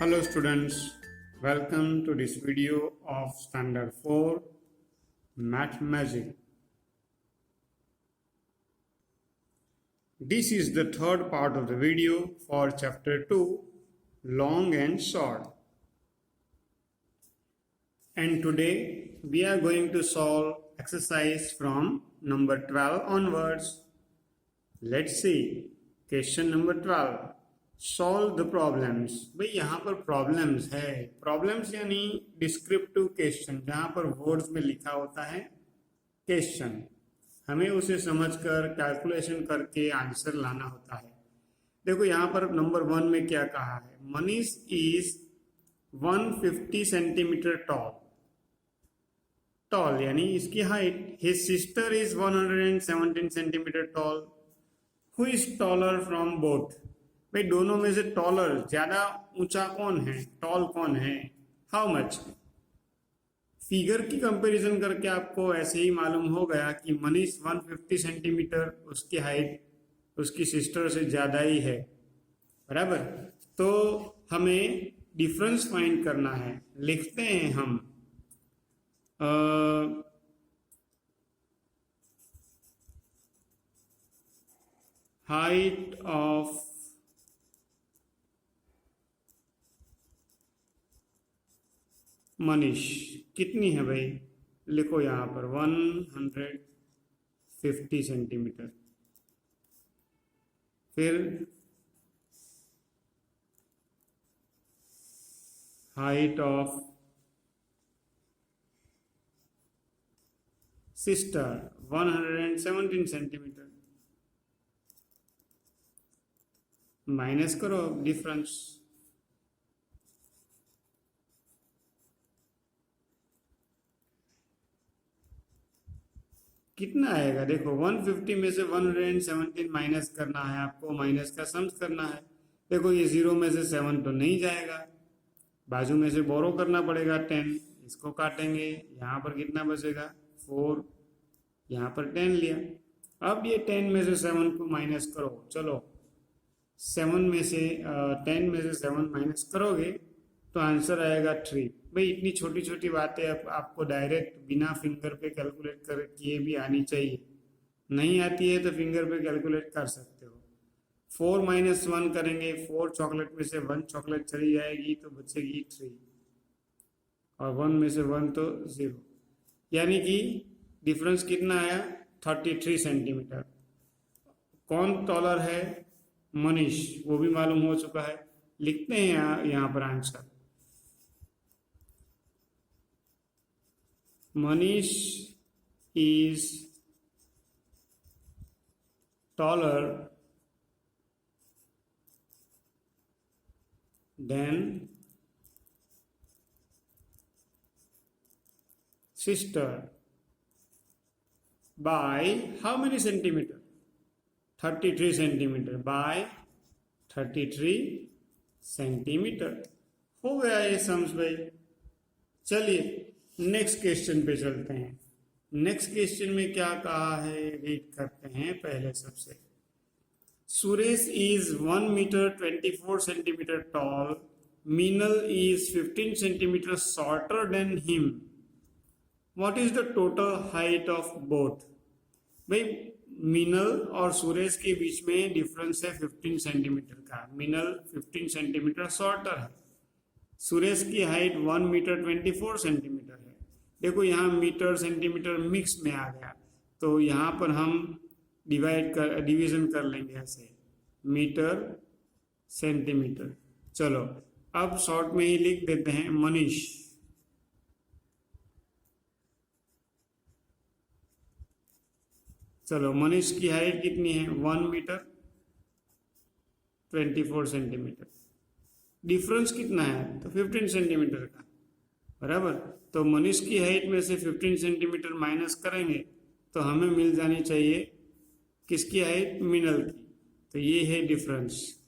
Hello students, welcome to this video of Standard 4 Math Magic. This is the third part of the video for chapter 2, long and short. And today we are going to solve exercise from number 12 onwards. Let's see question number 12. Solve the problems. भाई यहाँ पर problems है, problems यानी descriptive question, जहाँ पर words में लिखा होता है क्वेश्चन, हमें उसे समझकर कैलकुलेशन करके आंसर लाना होता है। देखो यहाँ पर नंबर 1 में क्या कहा है, मनीष इज 150 सेंटीमीटर टॉल यानी इसकी height. His sister is 117 centimetre toll. Who is taller from both. भाई दोनों में से टॉलर ज्यादा ऊंचा कौन है, टॉल कौन है, हाउ मच। फिगर की कंपैरिजन करके आपको ऐसे ही मालूम हो गया कि मनीष 150 सेंटीमीटर उसकी हाइट उसकी सिस्टर से ज्यादा ही है, बराबर। तो हमें डिफरेंस फाइंड करना है। लिखते हैं हम हाइट ऑफ मनीष कितनी है भाई, लिखो यहाँ पर 150 सेंटीमीटर। फिर height of sister 117 centimetre. Minus करो डिफरेंस, कितना आएगा। देखो 150 में से 117 माइनस करना है आपको, माइनस का सम्स करना है। देखो ये 0 में से 7 तो नहीं जाएगा, बाजू में से बोरो करना पड़ेगा 10, इसको काटेंगे, यहाँ पर कितना बचेगा 4, यहाँ पर 10 लिया। अब ये 10 में से 7 को माइनस करो, चलो 7 में से 10 में से 7 माइनस करोगे तो आंसर आएगा 3। भाई इतनी छोटी छोटी बातें आपको डायरेक्ट बिना फिंगर पे कैलकुलेट कर किए भी आनी चाहिए। नहीं आती है तो फिंगर पे कैलकुलेट कर सकते हो। 4 माइनस 1 करेंगे, 4 चॉकलेट में से 1 चॉकलेट चली जाएगी तो बचेगी 3, और 1 में से 1 तो 0, यानी कि डिफरेंस कितना आया 33 सेंटीमीटर। कौन टॉलर है, मनीष, वो भी मालूम हो चुका है। लिखते हैं यहाँ पर answer, Manish is taller than sister by how many centimeter? 33 centimetre by 33 centimetre. हो गया ये सम्स भाई। चलिए नेक्स्ट क्वेश्चन पे चलते हैं। नेक्स्ट क्वेश्चन में क्या कहा है रीड करते हैं पहले सबसे। Suresh is 1 metre 24 centimetre tall, Meenal is 15 centimetre shorter than him. What is the total height of both. भाई मीनल और सुरेश के बीच में डिफरेंस है 15 सेंटीमीटर का। मीनल 15 सेंटीमीटर शॉर्टर है, सुरेश की हाइट 1 मीटर 24 सेंटीमीटर है। देखो यहाँ मीटर सेंटीमीटर मिक्स में आ गया, तो यहाँ पर हम डिवीजन कर लेंगे ऐसे, मीटर सेंटीमीटर। चलो अब शॉर्ट में ही लिख देते हैं मनीष। चलो मनीष की हाइट कितनी है 1 मीटर 24 सेंटीमीटर। डिफरेंस कितना है तो 15 सेंटीमीटर का, बराबर। तो मनीष की हाइट में से 15 सेंटीमीटर माइनस करेंगे तो हमें मिल जानी चाहिए किसकी हाइट, मीनल की। तो ये है डिफरेंस।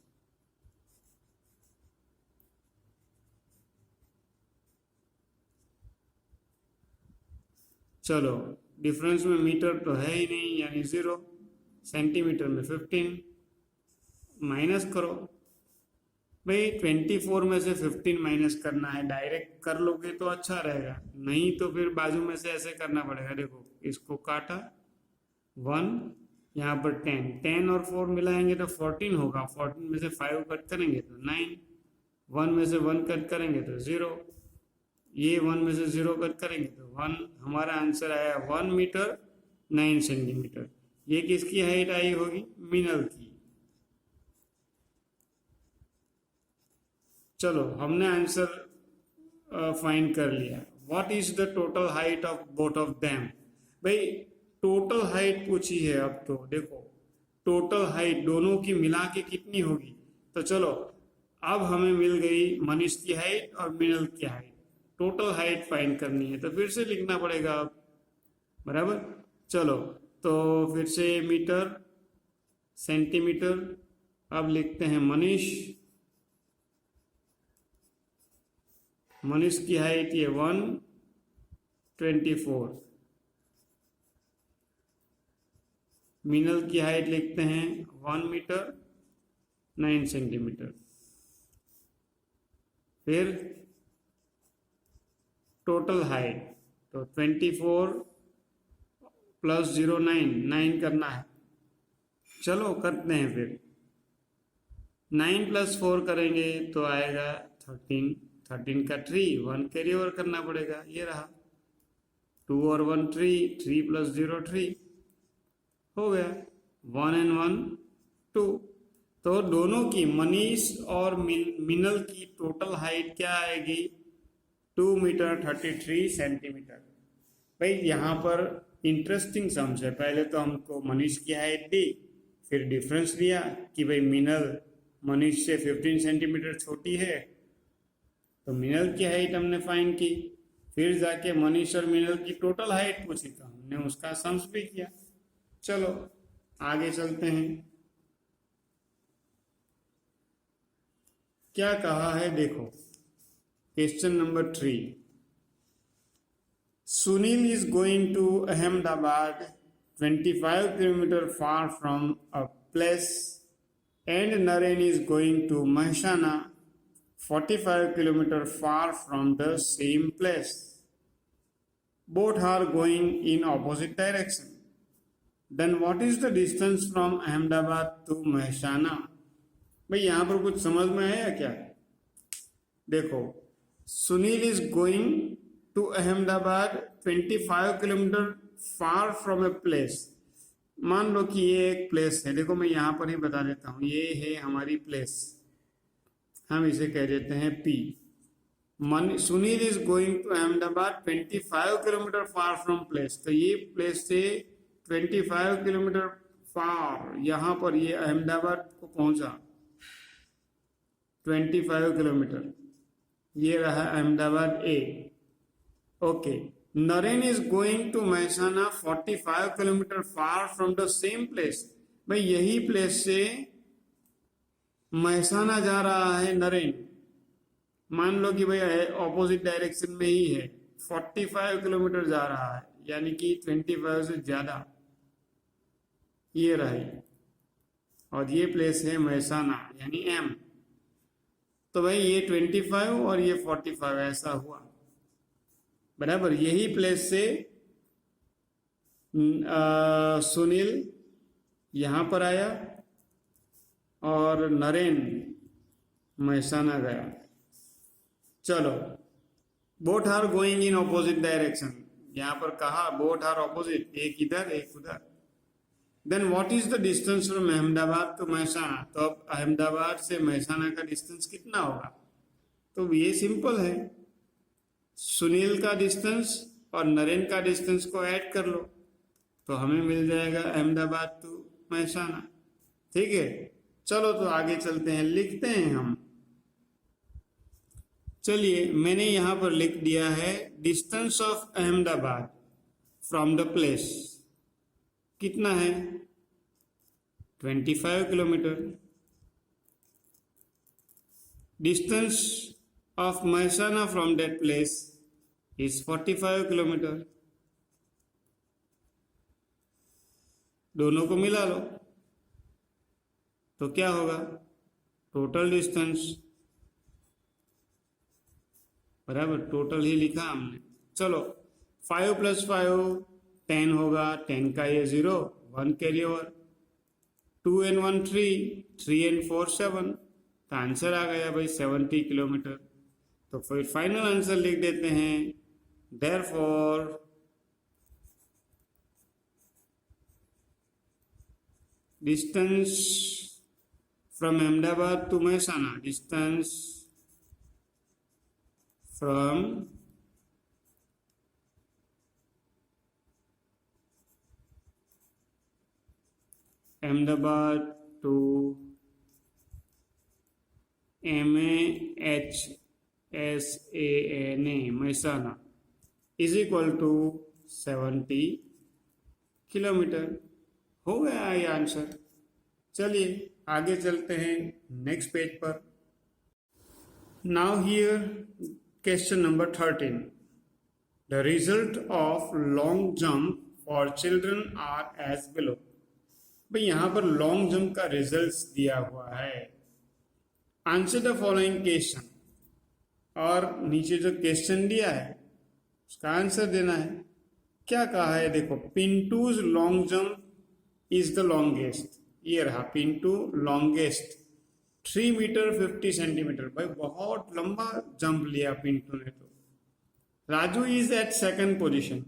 चलो डिफरेंस में मीटर तो है ही नहीं यानी 0, सेंटीमीटर में 15, माइनस करो, भाई 24 में से 15 माइनस करना है, डायरेक्ट कर लोगे तो अच्छा रहेगा, नहीं तो फिर बाजू में से ऐसे करना पड़ेगा। देखो इसको काटा 1, यहाँ पर 10, 10 और 4 मिलाएंगे तो 14 होगा, 14 में से 5 कट करेंगे तो 9, 1 में से 1 कट करेंगे तो 0, ये 1 में से 0 कट करेंगे तो 1। हमारा आंसर आया 1 मीटर 9 सेंटीमीटर। ये किसकी हाइट आई होगी? मिनल की। चलो हमने आंसर फाइंड कर लिया। What is the total height of both of them? भाई टोटल हाइट पूछी है। अब तो देखो टोटल हाइट दोनों की मिला के कितनी होगी। तो चलो अब हमें मिल गई मनीष की हाइट और मिनल की हाइट। टोटल हाइट फाइंड करनी है तो फिर से लिखना पड़ेगा अब, बराबर। चलो तो फिर से मीटर सेंटीमीटर, अब लिखते हैं मनीष की हाइट ये 124, मिनल की हाइट लिखते हैं 1 मीटर 9 सेंटीमीटर। फिर टोटल हाइट तो 24 प्लस 0 9 करना है। चलो करते हैं फिर 9 प्लस 4 करेंगे तो आएगा 13, 13 का 3, 1 कैरी ओवर करना पड़ेगा, ये रहा 2 और 1 3, 3 प्लस 0 3 हो गया 1 and 1 2। तो दोनों की मनीष और मिनल की टोटल हाइट क्या आएगी? 2 मीटर 33 सेंटीमीटर। भाई यहाँ पर इंटरेस्टिंग सम्स है। पहले तो हमको मनीष की हाइट दी, फिर डिफरेंस दिया कि भाई मिनल मनीष से 15 सेंटीमीटर छोटी है, तो मिनल की हाइट हमने फाइंड की। फिर जाके मनीष और मिनल की टोटल हाइट पूछी तो हमने उसका सम्स भी किया। चलो आगे चलते हैं, क्या कहा है देखो। Question number 3, Sunil is going to Ahmedabad 25 kilometer far from a place, and Naren is going to Mehsana 45 kilometer far from the same place. Both are going in opposite direction. Then what is the distance from Ahmedabad to Mehsana? भाई यहाँ पर कुछ समझ में आया क्या? देखो Sunil is going to Ahmedabad 25 kilometre far from a place. मान लो कि ये एक प्लेस है, देखो मैं यहाँ पर ही बता देता हूँ, ये है हमारी प्लेस, हम इसे कह देते हैं P. Sunil is going to Ahmedabad 25 kilometre far from place, तो ये प्लेस से 25 किलोमीटर फार यहाँ पर ये अहमदाबाद को पहुंचा 25 किलोमीटर, ये रहा अहमदाबाद ए। Okay, Naren is going to Mehsana 45 kilometre far from the same place. भाई यही प्लेस से महसाना जा रहा है नरेन, मान लो कि भाई ऑपोजिट डायरेक्शन में ही है, 45 किलोमीटर जा रहा है, यानी कि 25 से ज्यादा, ये रही, और ये प्लेस है महसाना यानी एम। तो भाई ये 25 और ये 45 ऐसा हुआ, बराबर। यही प्लेस से सुनील यहां पर आया और नरेन महसाना गया। चलो both are going in opposite direction, यहां पर कहा बोथ आर ऑपोजिट, एक इधर एक उधर। Then what is the distance from Ahmedabad to Mehsana? तो अब अहमदाबाद से महसाना का डिस्टेंस कितना होगा? तो ये सिंपल है, सुनील का डिस्टेंस और नरेन का डिस्टेंस को ऐड कर लो तो हमें मिल जाएगा अहमदाबाद टू महसाना। ठीक है, चलो तो आगे चलते हैं, लिखते हैं हम। चलिए मैंने यहां पर लिख दिया है distance of Ahmedabad from the place कितना है? 25 kilometre. Distance of Mehsana from that place is 45 kilometre. दोनों को मिला लो तो क्या होगा? टोटल डिस्टेंस बराबर, टोटल ही लिखा हमने। चलो 5 + 5 10 होगा, 10 का ये 0, 1 कैरी ओवर, 2 and 1 3, 3 and 4 7, तो आंसर आ गया भाई 70 किलोमीटर। तो फिर फाइनल आंसर लिख देते हैं, therefore distance from Ahmedabad to Mehsana, distance from Ahmedabad to MAHSANA Mehsana is equal to 70 kilometre. हो गया ये आंसर। चलिए आगे चलते हैं नेक्स्ट पेज पर। Now here question number 13, the result of long jump for children are as below. भाई यहाँ पर लॉन्ग जंप का रिजल्ट्स दिया हुआ है। आंसर द फॉलोइंग क्वेश्चन, और नीचे जो क्वेश्चन दिया है उसका आंसर देना है। क्या कहा है देखो, Pintu's long jump is the longest. ये रहा पिंटू लॉन्गेस्ट 3 मीटर 50 सेंटीमीटर। भाई बहुत लंबा जंप लिया पिंटू ने। तो Raju is at second position.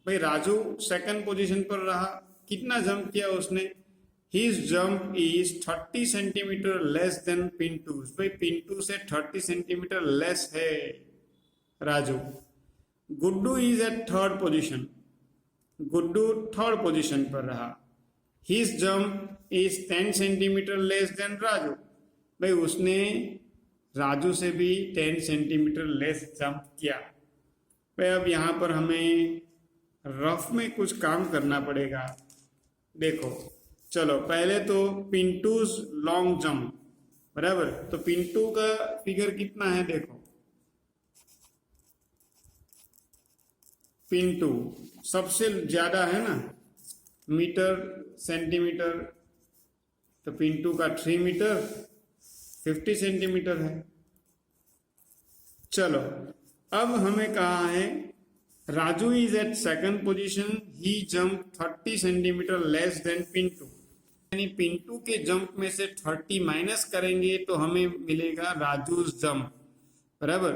भाई राजू सेकंड पोजीशन पर रहा, कितना जंप किया उसने, His jump is 30 centimetre less than Pintu's. भाई पिंटू से 30 सेंटीमीटर लेस है Raju. Guddu is at third position. Guddu third position पर रहा। His jump is 10 centimetre less than Raju. भाई उसने राजू से भी 10 सेंटीमीटर लेस जंप किया। भाई अब यहाँ पर हमें रफ में कुछ काम करना पड़ेगा। देखो चलो पहले तो पिंटूज लॉन्ग जंप, बराबर, तो पिंटू का फिगर कितना है देखो, पिंटू सबसे ज्यादा है ना मीटर सेंटीमीटर, तो पिंटू का 3 मीटर 50 सेंटीमीटर है। चलो अब हमें कहा है Raju is at second position, he jump 30 centimetre less than Pintu. यानी पिंटू के जंप में से 30 माइनस करेंगे तो हमें मिलेगा राजूज जंप, बराबर।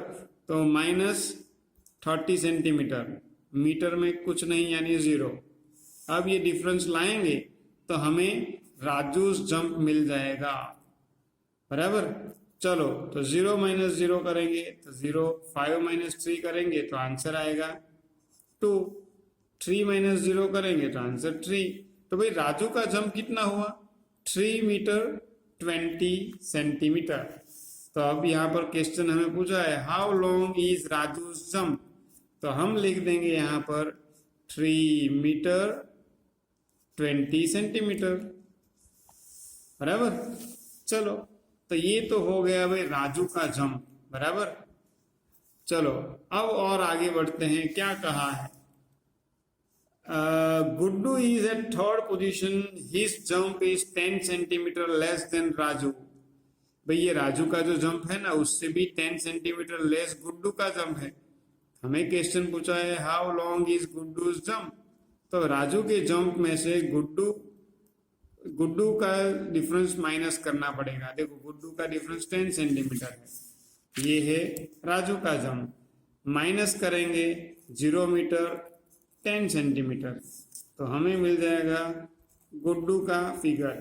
तो -30 सेंटीमीटर, मीटर में कुछ नहीं यानी 0। अब ये डिफरेंस लाएंगे तो हमें राजूज जंप मिल जाएगा, बराबर। चलो तो 0 - 0 करेंगे तो 0, 5 - 3 करेंगे तो आंसर आएगा 2, 3 - 0 करेंगे तो आंसर 3। तो भाई राजू का जंप कितना हुआ, 3 मीटर 20 सेंटीमीटर। तो अब यहाँ पर क्वेश्चन हमें पूछा है how long is Raju jump, तो हम लिख देंगे यहाँ पर 3 मीटर 20 सेंटीमीटर, बराबर। चलो तो ये तो हो गया भाई राजू का जंप, बराबर। चलो अब और आगे बढ़ते हैं। क्या कहा है, Guddu is at third position, his jump is 10 centimetre less than Raju. भाई ये राजू का जो जंप है ना उससे भी 10 सेंटीमीटर लेस गुड्डू का जंप है। हमें क्वेश्चन पूछा है हाउ लॉन्ग इज गुड्डूज जंप, तो राजू के जंप में से गुड्डू का डिफरेंस माइनस करना पड़ेगा। देखो गुड्डू का डिफरेंस 10 सेंटीमीटर है, ये है राजू का जंप, माइनस करेंगे 0 मीटर 10 सेंटीमीटर, तो हमें मिल जाएगा गुड्डू का फिगर,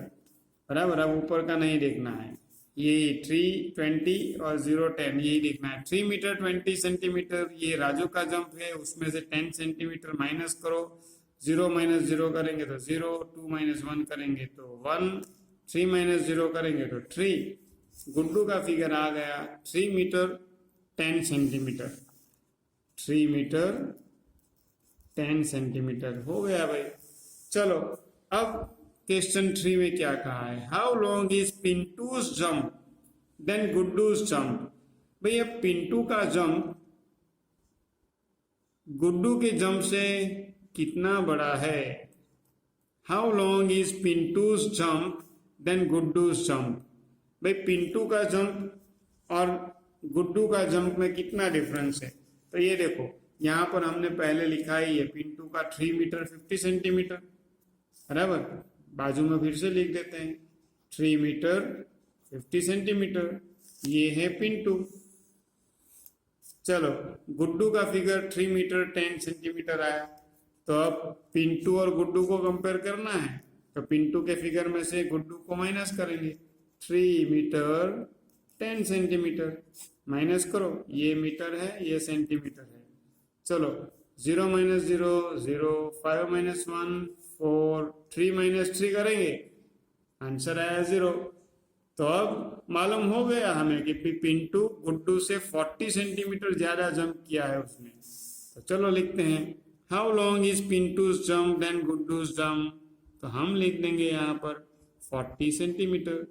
बराबर। अब ऊपर का नहीं देखना है, ये 320 और 0 10 यही देखना है। 3 मीटर 20 सेंटीमीटर ये राजू का जंप है, उसमें से 10 सेंटीमीटर माइनस करो, 0 - 0 करेंगे तो 0, 2 - 1 करेंगे तो 1, 3 - 0 करेंगे तो 3। गुड्डू का फिगर आ गया 3 मीटर 10 सेंटीमीटर, 3 मीटर 10 सेंटीमीटर हो गया भाई। चलो अब क्वेश्चन 3 में क्या कहा है, how long is Pintu's jump than Guddu's jump. भाई अब पिंटू का जंप गुड्डू के जंप से कितना बड़ा है, how long is Pintu's jump than Guddu's jump. भाई पिंटू का जंप और गुड्डू का जंप में कितना डिफरेंस है, तो ये देखो यहाँ पर हमने पहले लिखा है ये पिंटू का 3 मीटर 50 सेंटीमीटर, बराबर। बाजू में फिर से लिख देते हैं 3 मीटर 50 सेंटीमीटर, ये है पिंटू। चलो गुड्डू का फिगर 3 मीटर 10 सेंटीमीटर आया, तो अब पिंटू और गुड्डू को कंपेयर करना है, तो पिंटू के फिगर में से गुड्डू को माइनस करेंगे। 3 मीटर 10 सेंटीमीटर माइनस करो, ये मीटर है ये सेंटीमीटर है। चलो 0 - 0 0, 5 - 1 4, 3 - 3 करेंगे, आंसर आया 0। तो अब मालूम हो गया हमें कि पिंटू गुड्डू से 40 सेंटीमीटर ज्यादा जंप किया है उसने। तो चलो लिखते हैं how long is Pintu's jump than Guddu's jump, तो हम लिख देंगे यहाँ पर 40 सेंटीमीटर।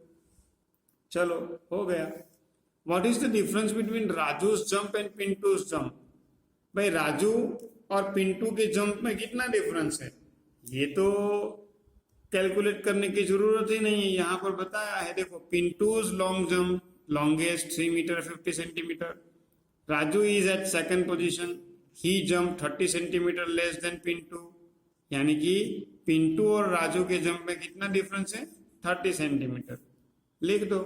चलो हो गया। What is the difference between Raju's jump and Pintu's jump? भाई राजू और पिंटू के जंप में कितना डिफरेंस है, ये तो कैलकुलेट करने की जरूरत ही नहीं है, यहाँ पर बताया है। देखो Pintu's long jump longest 3 metre 50 centimetre, Raju is at second position, he jump 30 centimetre less than Pintu, यानी कि पिंटू और राजू के जंप में कितना डिफरेंस है 30 सेंटीमीटर। लिख दो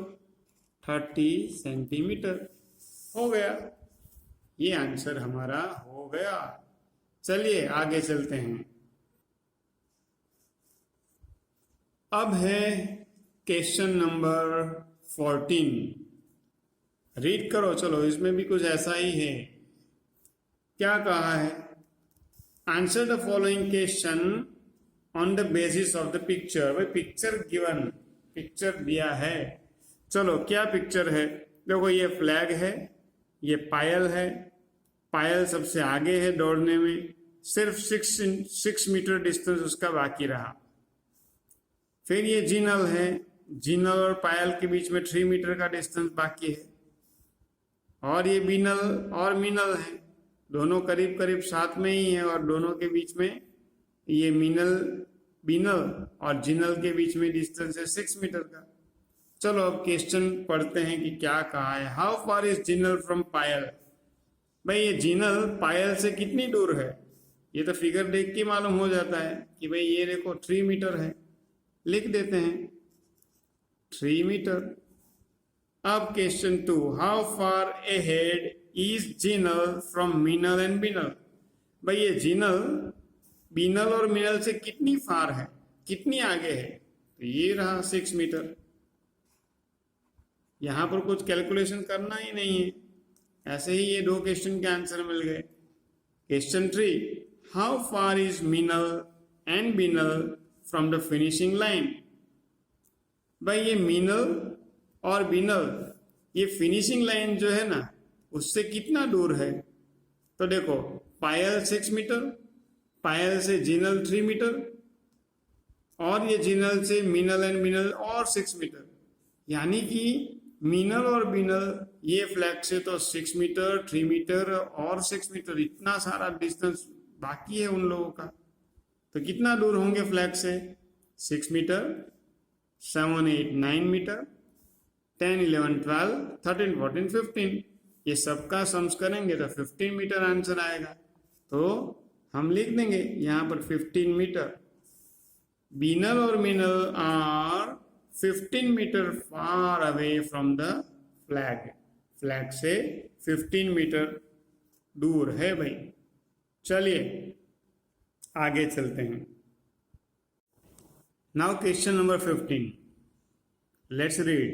30 सेंटीमीटर, हो गया, ये आंसर हमारा हो गया। चलिए आगे चलते हैं। अब है क्वेश्चन नंबर 14, रीड करो। चलो इसमें भी कुछ ऐसा ही है। क्या कहा है? Answer the following question on the basis of the picture. भाई पिक्चर गिवन, पिक्चर दिया है। चलो क्या पिक्चर है? देखो ये फ्लैग है, ये पायल है, पायल सबसे आगे है दौड़ने में, सिर्फ 6 मीटर डिस्टेंस उसका बाकी रहा। फिर ये जिनल है, जिनल और पायल के बीच में 3 मीटर का डिस्टेंस बाकी है। और ये बिनल और मिनल है, दोनों करीब करीब साथ में ही है, और दोनों के बीच में ये मिनल बिनल और जिनल के बीच में डिस्टेंस है 6 मीटर का। चलो अब क्वेश्चन पढ़ते हैं कि क्या कहा है। How far is Jinal from Payal? भाई ये जिनल पायल से कितनी दूर है, ये तो फिगर देख के मालूम हो जाता है कि भाई ये देखो 3 मीटर है। लिख देते हैं 3 मीटर। अब question 2, how far ahead is Jinal from Minal and बिनल? भाई ये जिनल बिनल और मिनल से कितनी फार है, कितनी आगे है? तो ये रहा 6 मीटर। यहां पर कुछ कैलकुलेशन करना ही नहीं है, ऐसे ही ये 2 क्वेश्चन के आंसर मिल गए। Question 3, how far is Minal and बिनल फ्रॉम द फिनिशिंग लाइन? भाई ये मिनल और बिनल, ये फिनिशिंग लाइन जो है ना उससे कितना दूर है? तो देखो पायल 6 मीटर, पायल से जिनल 3 मीटर, और ये जिनल से मिनल एंड बिनल और 6 मीटर, यानी कि मिनल और बिनल ये फ्लैग से तो 6 मीटर 3 मीटर और 6 मीटर, इतना सारा डिस्टेंस बाकी है उन लोगों का। तो कितना दूर होंगे फ्लैग से? 6 मीटर, 7 8 9 मीटर, 10 11 12 13 14 15, ये सबका सम्स करेंगे तो 15 मीटर आंसर आएगा। तो हम लिख देंगे यहाँ पर 15 मीटर। बिनल और Minal are 15 metre far away from the flag, flag से 15 मीटर दूर है भाई। चलिए आगे चलते हैं। Now question number 15, let's read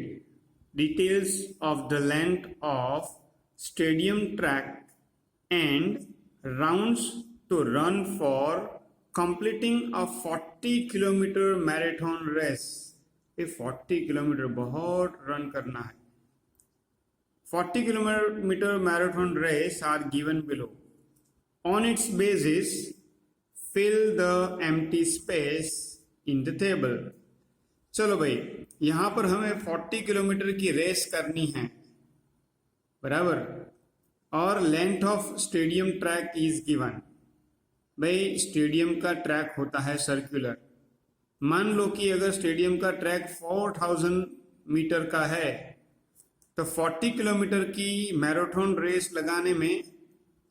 details of the length of stadium track and rounds to run for completing a 40 kilometre marathon race. ये 40 kilometre बहुत रन करना है। 40 kilometre marathon race are given below. On its basis fill the empty space in the table. चलो भाई यहाँ पर हमें 40 kilometre की रेस करनी है, बराबर, और length of stadium track is given. भाई स्टेडियम का ट्रैक होता है सर्कुलर। मान लो कि अगर स्टेडियम का ट्रैक 4000 मीटर का है तो 40 किलोमीटर की मैराथन रेस लगाने में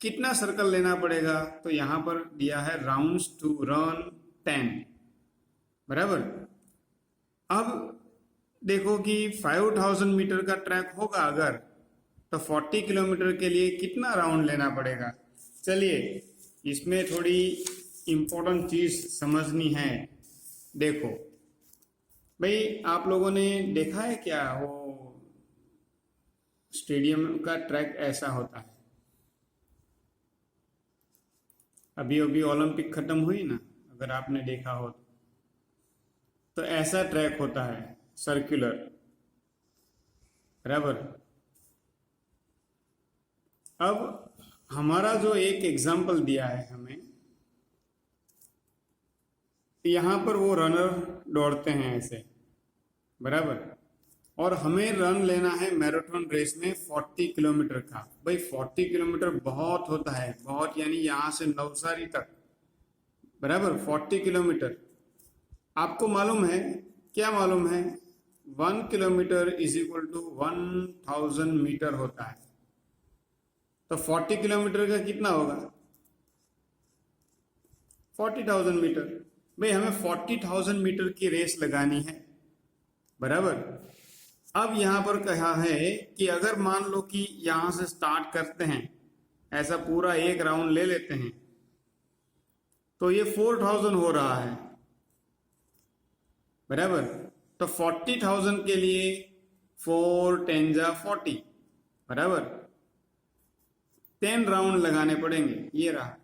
कितना सर्कल लेना पड़ेगा, तो यहाँ पर दिया है राउंड्स टू रन 10, बराबर। अब देखो कि 5000 मीटर का ट्रैक होगा अगर, तो 40 किलोमीटर के लिए कितना राउंड लेना पड़ेगा। चलिए इसमें थोड़ी इम्पोर्टेंट चीज समझनी है। देखो भाई, आप लोगों ने देखा है क्या, वो स्टेडियम का ट्रैक ऐसा होता है। अभी अभी ओलंपिक खत्म हुई ना, अगर आपने देखा हो तो ऐसा ट्रैक होता है, सर्कुलर, बराबर। अब हमारा जो एक एग्जाम्पल दिया है हमें, यहां पर वो रनर दौड़ते हैं ऐसे, बराबर, और हमें रन लेना है मैराथन रेस में 40 किलोमीटर का। भाई 40 किलोमीटर बहुत होता है, बहुत, यानी यहां से नवसारी तक, बराबर 40 किलोमीटर। आपको मालूम है, क्या मालूम है, 1 kilometre is equal to 1000 metre होता है। तो 40 किलोमीटर का कितना होगा, 40,000 मीटर। भाई हमें 40,000 मीटर की रेस लगानी है, बराबर। अब यहां पर कहा है कि अगर मान लो कि यहां से स्टार्ट करते हैं, ऐसा पूरा एक राउंड ले लेते हैं, तो ये 4000 हो रहा है, बराबर। तो 40,000 के लिए 4 10 जा 40, बराबर, 10 राउंड लगाने पड़ेंगे, ये रहा।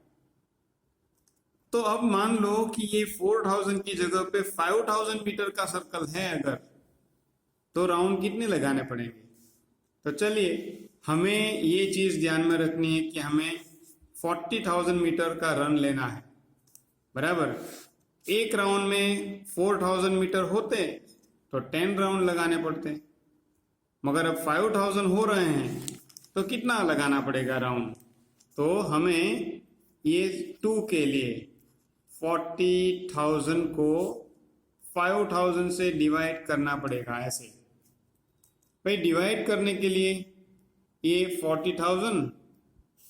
तो अब मान लो कि ये 4000 की जगह पे 5000 मीटर का सर्कल है अगर, तो राउंड कितने लगाने पड़ेंगे। तो चलिए हमें ये चीज ध्यान में रखनी है कि हमें 40,000 मीटर का रन लेना है, बराबर। एक राउंड में 4000 मीटर होते तो 10 राउंड लगाने पड़ते, मगर अब 5000 हो रहे हैं तो कितना लगाना पड़ेगा राउंड। तो हमें ये 2 के लिए 40,000 को 5000 से डिवाइड करना पड़ेगा ऐसे। भाई डिवाइड करने के लिए ये 40,000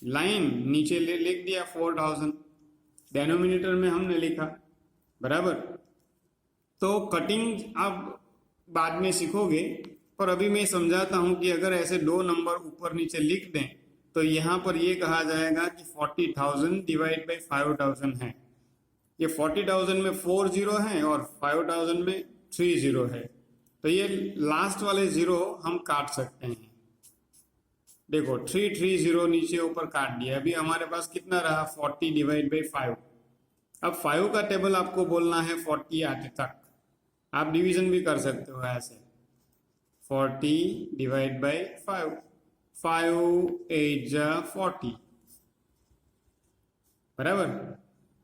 लाइन नीचे लिख दिया, 4000 डेनोमिनेटर में हमने लिखा, बराबर। तो कटिंग आप बाद में सीखोगे, पर अभी मैं समझाता हूं कि अगर ऐसे दो नंबर ऊपर नीचे लिख दें तो यहां पर ये कहा जाएगा कि 40,000 डिवाइड बाई 5000 है। ये 40,000 में 4 जीरो है और 5000 में 3 जीरो है, तो ये लास्ट वाले जीरो हम काट सकते हैं। देखो 330 नीचे ऊपर काट दिया, अभी हमारे पास कितना रहा, 40 डिवाइड बाई 5। अब 5 का टेबल आपको बोलना है 40 आते तक, आप डिवीजन भी कर सकते हो ऐसे, 40 डिवाइड बाई 5, 5 8 जा 40, बराबर।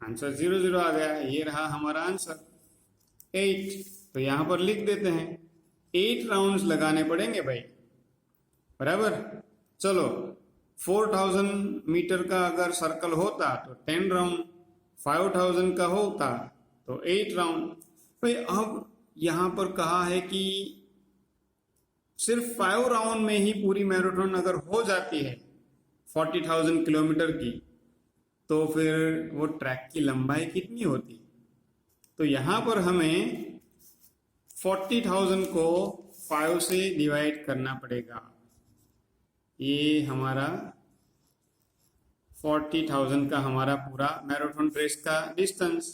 आंसर 0 0 आ गया, ये रहा हमारा आंसर 8। तो यहां पर लिख देते हैं 8 राउंड्स लगाने पड़ेंगे भाई, बराबर। चलो 4000 मीटर का अगर सर्कल होता तो 10 राउंड, 5000 का होता तो 8 राउंड। भाई अब यहां पर कहा है कि सिर्फ 5 राउंड में ही पूरी मैराथन अगर हो जाती है 40,000 किलोमीटर की, तो फिर वो ट्रैक की लंबाई कितनी होती। तो यहां पर हमें 40,000 को 5 से डिवाइड करना पड़ेगा। ये हमारा 40,000 का हमारा पूरा मैराथन रेस का डिस्टेंस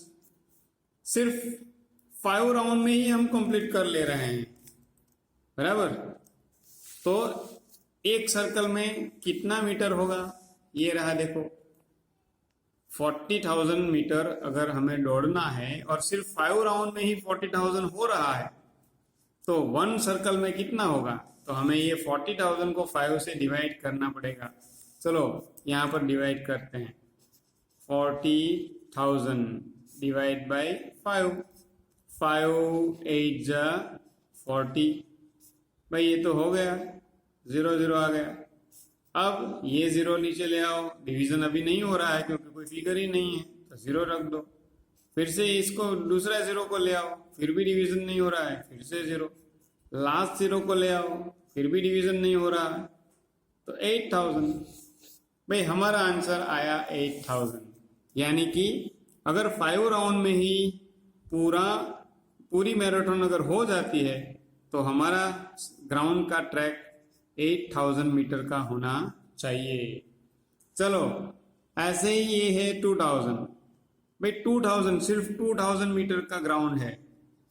सिर्फ 5 राउंड में ही हम कंप्लीट कर ले रहे हैं, बराबर। तो एक सर्कल में कितना मीटर होगा, ये रहा देखो, 40,000 मीटर अगर हमें दौड़ना है और सिर्फ 5 राउंड में ही 40,000 हो रहा है, तो 1 सर्कल में कितना होगा। तो हमें ये 40,000 को 5 से डिवाइड करना पड़ेगा। चलो यहाँ पर डिवाइड करते हैं, 40,000 डिवाइड बाई 5, 5 8 जा 40। भाई ये तो हो गया, 0 0 आ गया। अब ये 0 नीचे ले आओ, डिवीजन अभी नहीं हो रहा है क्योंकि कोई फिगर ही नहीं है, तो 0 रख दो। फिर से इसको दूसरा 0 को ले आओ, फिर भी डिवीजन नहीं हो रहा है, फिर से 0। लास्ट 0 को ले आओ, फिर भी डिवीजन नहीं हो रहा है, तो 8000। भाई हमारा आंसर आया 8000, यानी कि अगर 5 राउंड में ही पूरी मैराथन अगर हो जाती है तो हमारा ग्राउंड का ट्रैक 8000 मीटर का होना चाहिए। चलो ऐसे ही ये है 2000, भाई 2000 सिर्फ 2000 मीटर का ग्राउंड है,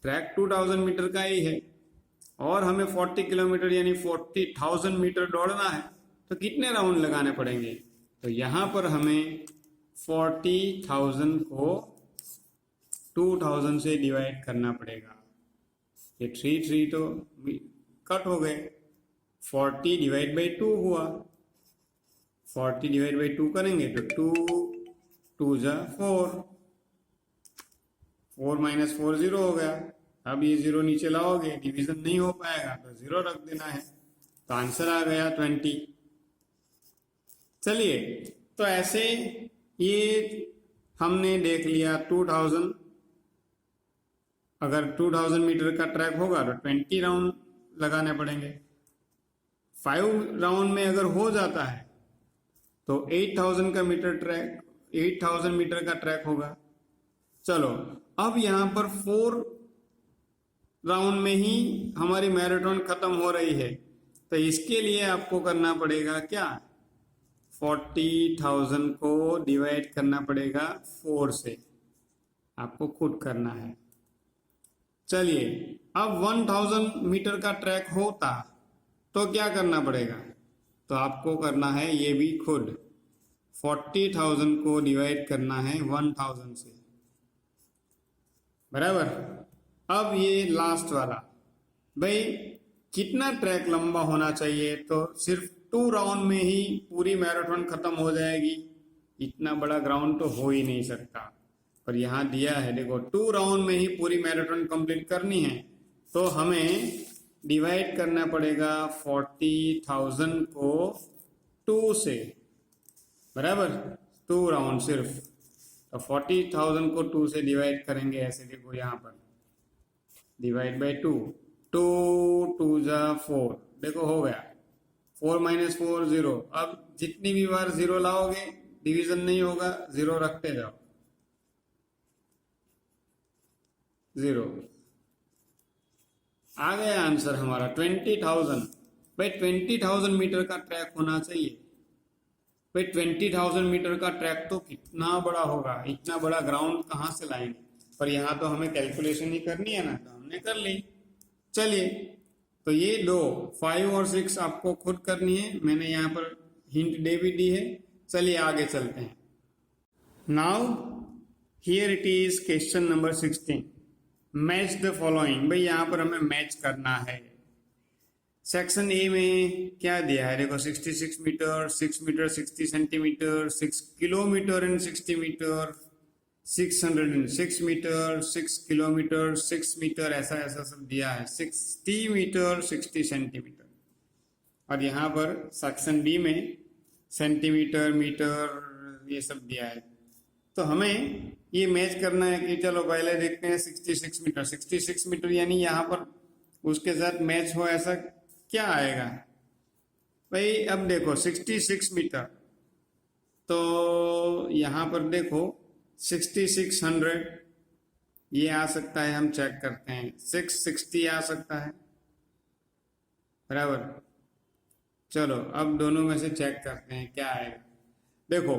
ट्रैक 2000 मीटर का ही है और हमें 40 किलोमीटर यानी 40,000 मीटर दौड़ना है, तो कितने राउंड लगाने पड़ेंगे? तो यहां पर हमें 40,000 को 2000 से डिवाइड करना पड़ेगा। ये 3 तो कट हो गए, 40 डिवाइड बाई 2 हुआ, 40 डिवाइड बाई 2 करेंगे तो 2 जा 4, 4 माइनस 4 0 हो गया। अब ये 0 नीचे लाओगे, डिवीजन नहीं हो पाएगा तो 0 रख देना है, तो आंसर आ गया 20। चलिए, तो ऐसे ये हमने देख लिया 2000, अगर 2000 मीटर का ट्रैक होगा तो 20 राउंड लगाने पड़ेंगे। 5 राउंड में अगर हो जाता है तो 8000 का मीटर ट्रैक 8000 मीटर का ट्रैक होगा। चलो अब यहाँ पर 4 राउंड में ही हमारी मैराथन खत्म हो रही है, तो इसके लिए आपको करना पड़ेगा क्या, 40,000 को डिवाइड करना पड़ेगा 4 से, आपको खुद करना है। चलिए अब 1000 मीटर का ट्रैक होता तो क्या करना पड़ेगा, तो आपको करना है ये भी खुद, 40,000 को डिवाइड करना है 1000 से, बराबर। अब ये लास्ट वाला, भाई कितना ट्रैक लंबा होना चाहिए, तो सिर्फ 2 राउंड में ही पूरी मैराथन खत्म हो जाएगी, इतना बड़ा ग्राउंड तो हो ही नहीं सकता, पर यहाँ दिया है देखो 2 राउंड में ही पूरी मैराथन कंप्लीट करनी है, तो हमें डिवाइड करना पड़ेगा 40,000 को 2 से, बराबर, 2 राउंड सिर्फ, तो 40,000 को 2 से डिवाइड करेंगे, ऐसे देखो यहाँ पर डिवाइड बाई 2, 2 जा 4, देखो हो गया, 4 माइनस 4 0। अब जितनी भी बार 0 लाओगे डिवीजन नहीं होगा, 0 रखते जाओ, 0 आ गया आंसर हमारा 20,000। भाई 20,000 मीटर का ट्रैक होना चाहिए, भाई 20,000 मीटर का ट्रैक तो कितना बड़ा होगा, इतना बड़ा ग्राउंड कहाँ से लाएंगे, पर यहाँ तो हमें कैलकुलेशन ही करनी है ना, तो हमने कर ली। चलिए, तो ये 2 5 और 6 आपको खुद करनी है, मैंने यहाँ पर हिंट दे भी दी है। चलिए आगे चलते हैं। Now here it is question number 16, match the following. भाई यहाँ पर हमें मैच करना है। सेक्शन ए में क्या दिया है, देखो 66 metre, 6 metre 60 centimetre, 6 kilometre and 60 metre, 606 metre, 6 kilometre 6 metre, ऐसा ऐसा सब दिया है, 60 मीटर 60 सेंटीमीटर। और यहाँ पर सेक्शन बी में सेंटीमीटर मीटर ये सब दिया है, तो हमें ये मैच करना है कि चलो पहले देखते हैं 66 मीटर। 66 मीटर यानी यहाँ पर उसके साथ मैच हो ऐसा क्या आएगा भाई। अब देखो 66 मीटर, तो यहाँ पर देखो 6600 ये आ सकता है, हम चेक करते हैं, 660 आ सकता है, बराबर। चलो अब दोनों में से चेक करते हैं क्या आएगा। देखो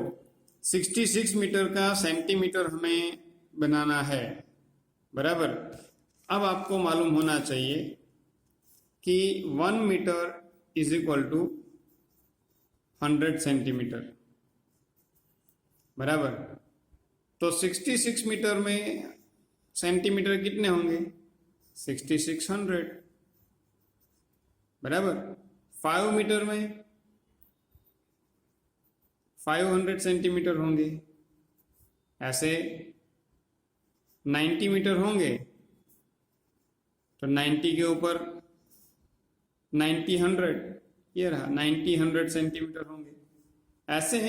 66 मीटर का सेंटीमीटर हमें बनाना है, बराबर। अब आपको मालूम होना चाहिए कि 1 metre is equal to 100 centimetre, बराबर। तो 66 मीटर में सेंटीमीटर कितने होंगे, 6600, बराबर। 5 मीटर में 500 सेंटीमीटर होंगे, ऐसे 90 मीटर होंगे तो 90 के ऊपर 90 100, ये रहा 90 100 सेंटीमीटर होंगे। ऐसे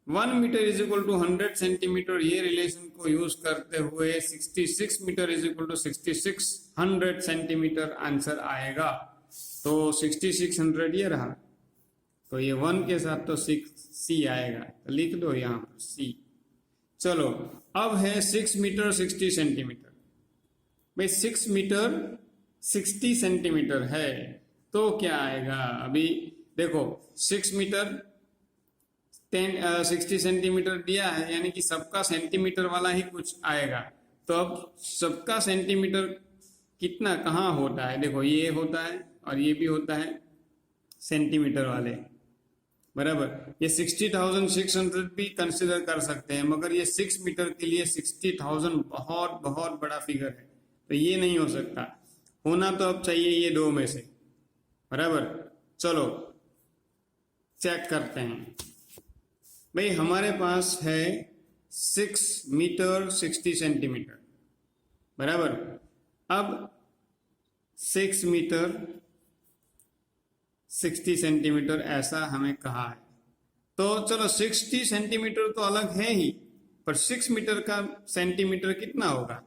1 metre is equal to 100 centimetre, ये रिलेशन को यूज करते हुए 66 metre is equal to 6600 centimetre answer आएगा। तो 6600 ये रहा, तो ये 1 के साथ तो 6C आएगा, तो लिख दो यहाँ पर C। चलो अब है 6 मीटर 60 सेंटीमीटर। भाई 6 मीटर 60 सेंटीमीटर है तो क्या आएगा? अभी देखो 6 मीटर 60 सेंटीमीटर दिया है, यानी कि सबका सेंटीमीटर वाला ही कुछ आएगा। तो अब सबका सेंटीमीटर कितना कहाँ होता है? देखो ये होता है और ये भी होता है सेंटीमीटर वाले, बराबर। ये 60,600 भी कंसिडर कर सकते हैं, मगर ये 6 मीटर के लिए 60,000 बहुत बहुत बड़ा फिगर है, तो ये नहीं हो सकता। होना तो अब चाहिए ये दो में से, बराबर। चलो चेक करते हैं। भाई हमारे पास है 6 मीटर 60 सेंटीमीटर, बराबर। अब 6 मीटर 60 सेंटीमीटर ऐसा हमें कहा है, तो चलो 60 सेंटीमीटर तो अलग है ही, पर 6 मीटर का सेंटीमीटर कितना होगा?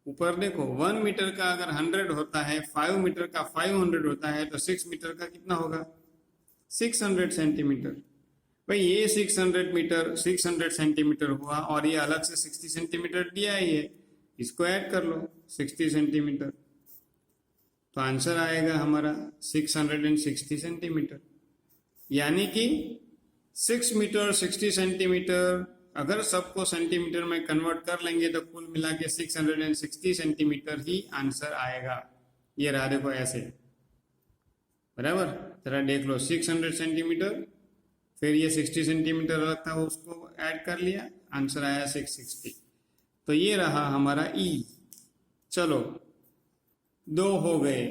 ऊपर देखो 1 मीटर का अगर 100 होता है, 5 मीटर का 500 होता है, तो 6 मीटर का कितना होगा? 600 सेंटीमीटर। भाई ये 600 सेंटीमीटर हुआ और ये अलग से 60 सेंटीमीटर दिया ही है, इसको ऐड कर लो 60 सेंटीमीटर, तो आंसर आएगा हमारा 660 सेंटीमीटर। यानी कि 6 मीटर 60 सेंटीमीटर अगर सबको सेंटीमीटर में कन्वर्ट कर लेंगे तो कुल मिला के 660 सेंटीमीटर ही आंसर आएगा। ये रहा देखो ऐसे, बराबर। जरा देख लो 600 सेंटीमीटर, फिर ये 60 सेंटीमीटर अलग था उसको ऐड कर लिया, आंसर आया 660। तो ये रहा हमारा ई। चलो 2 हो गए।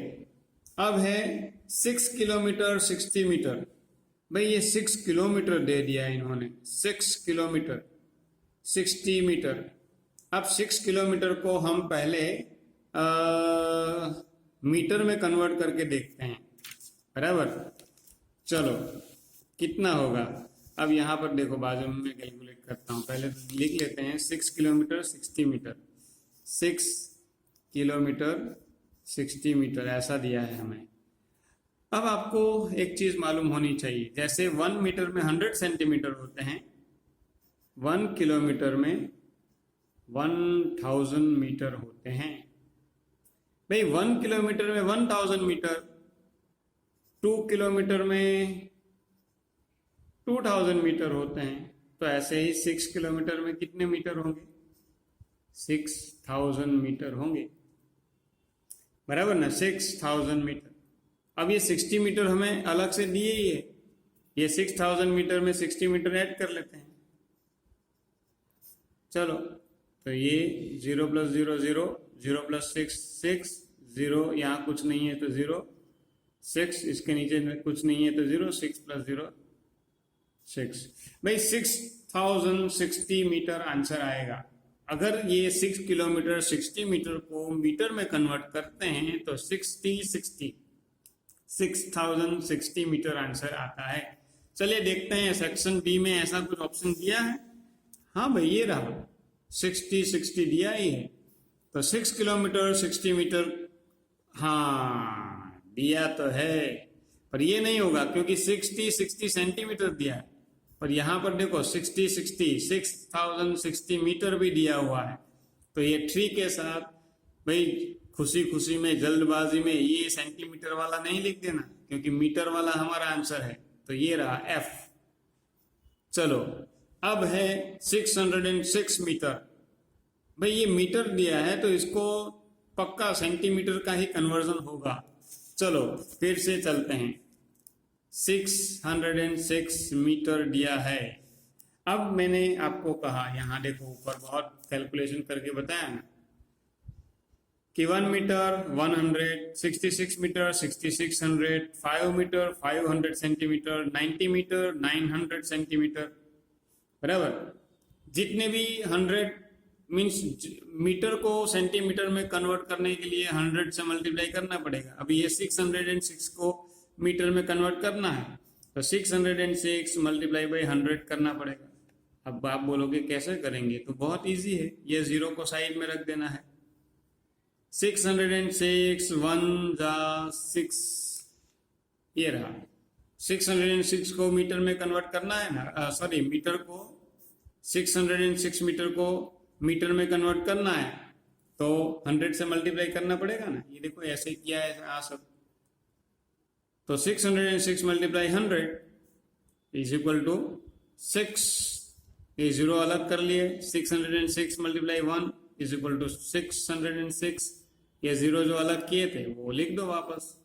अब है 6 किलोमीटर 60 मीटर। भाई ये 6 किलोमीटर दे दिया इन्होंने, 6 किलोमीटर 60 मीटर। अब 6 किलोमीटर को हम पहले मीटर में कन्वर्ट करके देखते हैं, बराबर। चलो कितना होगा? अब यहाँ पर देखो बाजू में मैं कैलकुलेट करता हूँ, पहले तो लिख लेते हैं 6 किलोमीटर 60 मीटर। 6 किलोमीटर 60 मीटर ऐसा दिया है हमें। अब आपको एक चीज मालूम होनी चाहिए, जैसे 1 मीटर में 100 सेंटीमीटर होते हैं, 1 किलोमीटर में 1000 मीटर होते हैं। भाई 1 किलोमीटर में 1000 मीटर, 2 किलोमीटर में 2000 मीटर होते हैं, तो ऐसे ही 6 किलोमीटर में कितने मीटर होंगे? 6000 मीटर होंगे, बराबर ना, 6000 मीटर। अब ये 60 मीटर हमें अलग से दिए ही है, ये 6000 मीटर में 60 मीटर ऐड कर लेते हैं। चलो तो ये 0 + 0 0, 0 + 6 6, 0 यहाँ कुछ नहीं है तो 0, 6 इसके नीचे कुछ नहीं है तो 0, 6 + 0 6। भाई 6060 मीटर आंसर आएगा। अगर ये 6 किलोमीटर 60 मीटर को मीटर में कन्वर्ट करते हैं तो 6060 मीटर आंसर आता है। चलिए देखते हैं सेक्शन बी में ऐसा कुछ ऑप्शन दिया है। हाँ भाई ये रहा 60 दिया ही है, तो 6 किलोमीटर 60 मीटर हाँ दिया तो है, पर ये नहीं होगा क्योंकि 60 सेंटीमीटर दिया है, पर यहाँ पर देखो 6060 मीटर भी दिया हुआ है। तो ये 3 के साथ भाई खुशी खुशी में जल्दबाजी में ये सेंटीमीटर वाला नहीं लिख देना, क्योंकि मीटर वाला हमारा आंसर है। तो ये रहा एफ। चलो अब है 606 मीटर। भाई ये मीटर दिया है तो इसको पक्का सेंटीमीटर का ही कन्वर्जन होगा। चलो फिर से चलते हैं, 606 मीटर दिया है। अब मैंने आपको कहा, यहाँ देखो ऊपर बहुत कैलकुलेशन करके बताया ना कि 1 metre 100, 66 metre 6600, 5 metre 500 centimetre, 90 metre 900 centimetre, बराबर। जितने भी 100 मीन्स मीटर को सेंटीमीटर में कन्वर्ट करने के लिए 100 से मल्टीप्लाई करना पड़ेगा। अभी ये 606 को मीटर में कन्वर्ट करना है तो 606 मल्टीप्लाई बाई 100 करना पड़ेगा। अब आप बोलोगे कैसे करेंगे, तो बहुत इजी है, ये 0 को साइड में रख देना है। 606 1 जा 6, ये रहा 606 को मीटर में कन्वर्ट करना है ना, सॉरी मीटर को 606 मीटर को मीटर में कन्वर्ट करना है तो 100 से मल्टीप्लाई करना पड़ेगा ना। ये देखो ऐसे किया है आ सब, तो 606 मल्टीप्लाई 100 इज इक्वल टू 6, ये जीरो अलग कर लिए, 606 मल्टीप्लाई 1 इज इक्वल टू 606, ये जीरो जो अलग किए थे वो लिख दो वापस,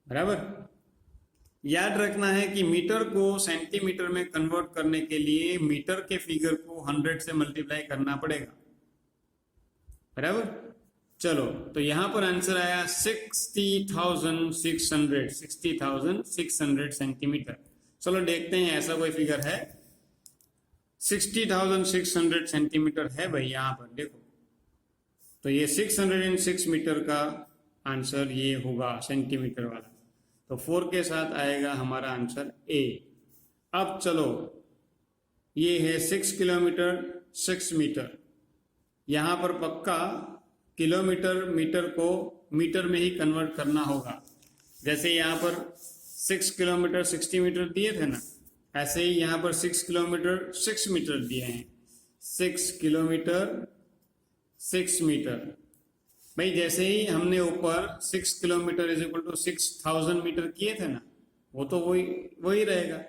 बराबर। याद रखना है कि मीटर को सेंटीमीटर में कन्वर्ट करने के लिए मीटर के फिगर को 100 से मल्टीप्लाई करना पड़ेगा, बराबर। चलो तो यहां पर आंसर आया 60,600 सेंटीमीटर। चलो देखते हैं ऐसा कोई फिगर है, 60,600 सेंटीमीटर है भाई यहां पर देखो, तो ये 606 मीटर का आंसर ये होगा सेंटीमीटर वाला, तो 4 के साथ आएगा हमारा आंसर ए। अब चलो ये है 6 किलोमीटर 6 मीटर, यहां पर पक्का किलोमीटर मीटर को मीटर में ही कन्वर्ट करना होगा। जैसे यहाँ पर 6 किलोमीटर 60 मीटर दिए थे ना, ऐसे ही यहाँ पर 6 किलोमीटर 6 मीटर दिए हैं, 6 किलोमीटर 6 मीटर। भाई जैसे ही हमने ऊपर 6 kilometre is equal to 6000 metre किए थे ना, वो तो वही रहेगा,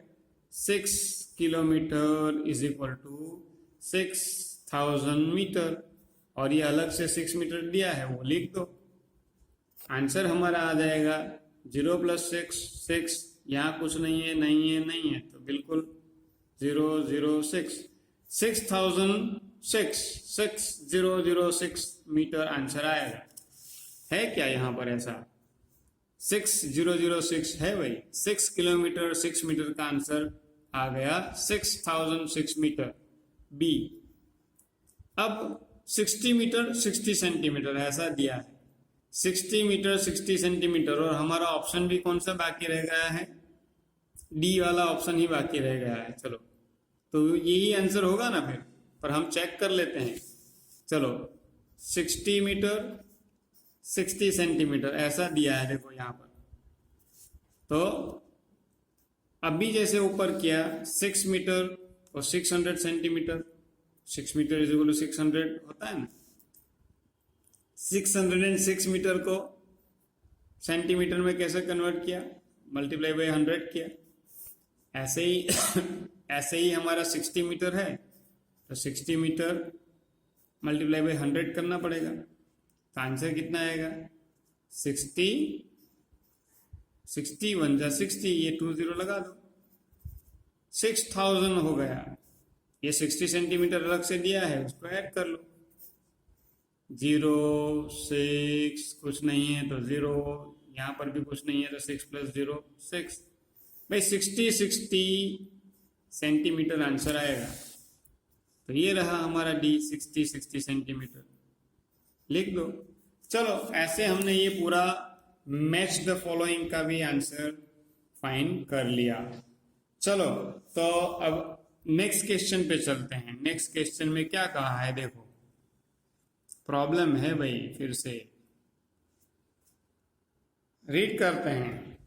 6 kilometre is equal to 6000 metre, और ये अलग से 6 मीटर दिया है वो लिख दो। आंसर हमारा आ जाएगा 0 + 6 6, यहाँ कुछ नहीं है नहीं है नहीं है, तो बिल्कुल 0 0 6 6006 मीटर आंसर आएगा। है क्या यहाँ पर ऐसा 6006 है भाई, 6 किलोमीटर 6 मीटर का आंसर आ गया 6006 मीटर बी। अब 60 मीटर 60 सेंटीमीटर ऐसा दिया है, 60 मीटर 60 सेंटीमीटर, और हमारा ऑप्शन भी कौन सा बाकी रह गया है, डी वाला ऑप्शन ही बाकी रह गया है। चलो तो यही आंसर होगा ना फिर, पर हम चेक कर लेते हैं। चलो 60 मीटर 60 सेंटीमीटर ऐसा दिया है देखो यहाँ पर, तो अभी जैसे ऊपर किया 6 मीटर और 600 centimetre, 6 metre is equal to 600 होता है ना, 606 मीटर को सेंटीमीटर में कैसे कन्वर्ट किया, मल्टीप्लाई बाय 100 किया। ऐसे ही हमारा 60 मीटर है तो 60 मीटर मल्टीप्लाई बाय 100 करना पड़ेगा, तो आंसर कितना आएगा 60 1 जा 60, ये 20 लगा दो, 6000 हो गया। ये 60 सेंटीमीटर अलग से दिया है उसको ऐड कर लो, 0 6 कुछ नहीं है तो 0, यहाँ पर भी कुछ नहीं है तो 6 + 0 6, भाई 60 सेंटीमीटर आंसर आएगा। तो ये रहा हमारा डी 60 सेंटीमीटर लिख दो। चलो ऐसे हमने ये पूरा मैच द फॉलोइंग का भी आंसर फाइंड कर लिया। चलो तो अब नेक्स्ट क्वेश्चन पे चलते हैं। नेक्स्ट क्वेश्चन में क्या कहा है देखो, प्रॉब्लम है भाई, फिर से रीड करते हैं।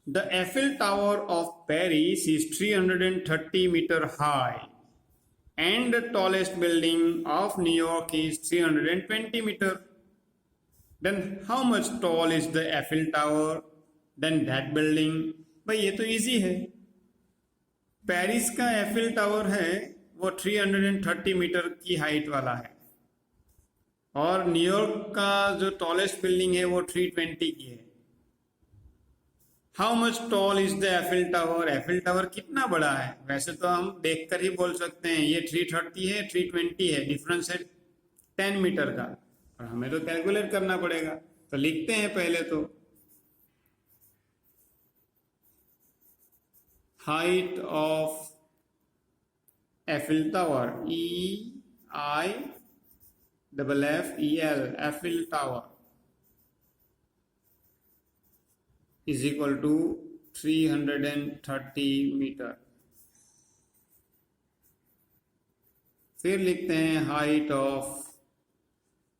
The Eiffel tower of Paris is 330 metre high and the tallest building of New York is 320 metre. Then how much tall is the Eiffel tower than that building. भाई ये तो इजी है, पेरिस का एफिल टावर है वो 330 metre की height वाला है, और न्यूयॉर्क का जो टॉलेस्ट बिल्डिंग है वो 320 की है। How much tall is the Eiffel tower, Eiffel tower कितना बड़ा है। वैसे तो हम देखकर ही बोल सकते हैं ये 330 है 320 है, डिफरेंस है 10 मीटर का, और हमें तो कैलकुलेट करना पड़ेगा। तो लिखते हैं पहले तो height of Eiffel Tower, EIFFEL, Eiffel Tower is equal to 330 metre. फिर लिखते हैं height of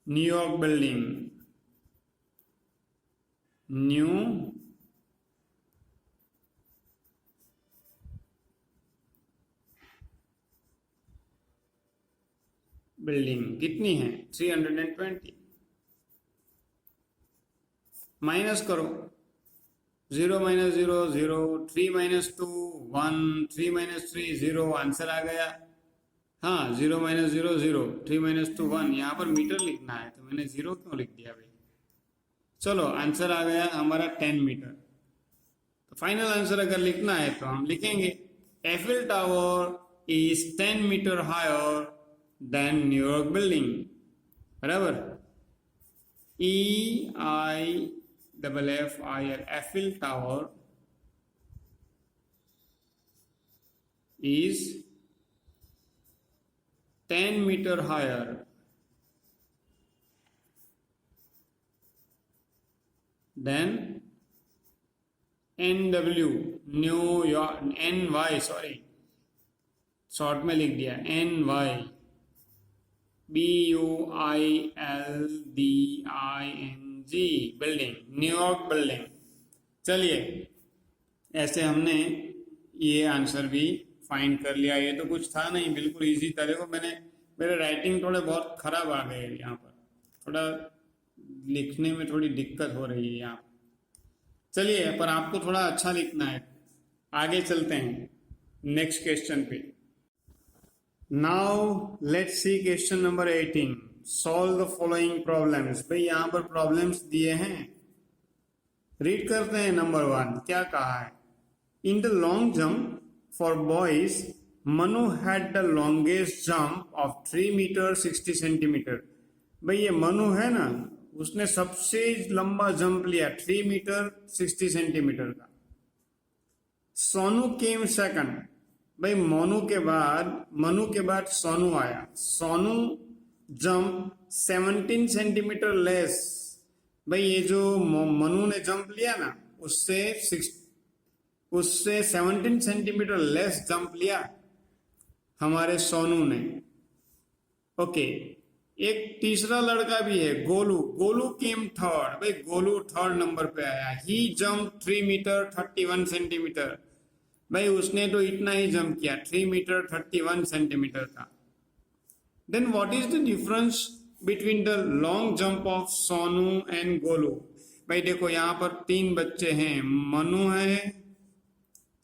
New York building, new building कितनी है 320। माइनस करो, 0 - 0 0, 3 - 2 1, 3 - 3 0, आंसर आ गया। हाँ 0 - 0 0, 3 - 2 1, यहाँ पर मीटर लिखना है तो मैंने 0 क्यों लिख दिया भाई। चलो आंसर आ गया हमारा 10 मीटर। तो फाइनल आंसर अगर लिखना है तो हम लिखेंगे Eiffel tower is 10 metre higher than New York building, बराबर। EIFFIL, Eiffel tower is 10 meter higher than NW, New York, NY, sorry short में लिख दिया, NY BUILDING, building, New York building. चलिए ऐसे हमने ये आंसर भी फाइंड कर लिया। ये तो कुछ था नहीं, बिल्कुल इजी था। देखो मेरे राइटिंग थोड़े बहुत खराब आ गए यहाँ पर, थोड़ा लिखने में थोड़ी दिक्कत हो रही है यहाँ। चलिए पर आपको थोड़ा अच्छा लिखना है। आगे चलते हैं नेक्स्ट क्वेश्चन पे। Now let's see question number 18, solve the following problems. भाई यहाँ पर प्रॉब्लम्स दिए हैं, रीड करते हैं। नंबर 1 क्या कहा है, in the long jump for boys Manu had the longest jump of 3 metre 60 centimetre. भाई ये मनु है ना, उसने सबसे लंबा जंप लिया 3 मीटर 60 सेंटीमीटर का। Sonu came second. भाई मनु के बाद सोनू आया। Sonu jump 17 centimetre less. भाई ये जो मनु ने जंप लिया ना, उससे 17 सेंटीमीटर लेस जंप लिया हमारे सोनू ने। ओके, एक तीसरा लड़का भी है गोलू। गोलू केम थर्ड। भाई गोलू थर्ड नंबर पे आया। He jump 3 metre 31 centimetre. भाई उसने तो इतना ही जंप किया, 3 मीटर 31 सेंटीमीटर का। Then what is the difference between the long jump of Sonu and Golu. भाई देखो यहाँ पर 3 बच्चे हैं। मनु है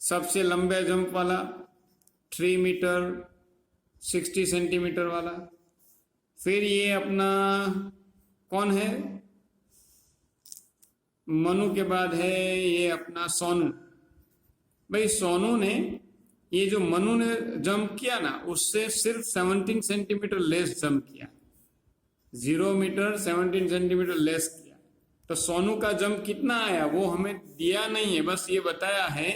सबसे लंबे जंप वाला, 3 मीटर 60 सेंटीमीटर वाला। फिर ये अपना कौन है, मनु के बाद है ये अपना सोनू। भाई सोनू ने, ये जो मनु ने जंप किया ना, उससे सिर्फ 17 सेंटीमीटर लेस जंप किया, 0 मीटर 17 सेंटीमीटर लेस किया। तो सोनू का जंप कितना आया वो हमें दिया नहीं है, बस ये बताया है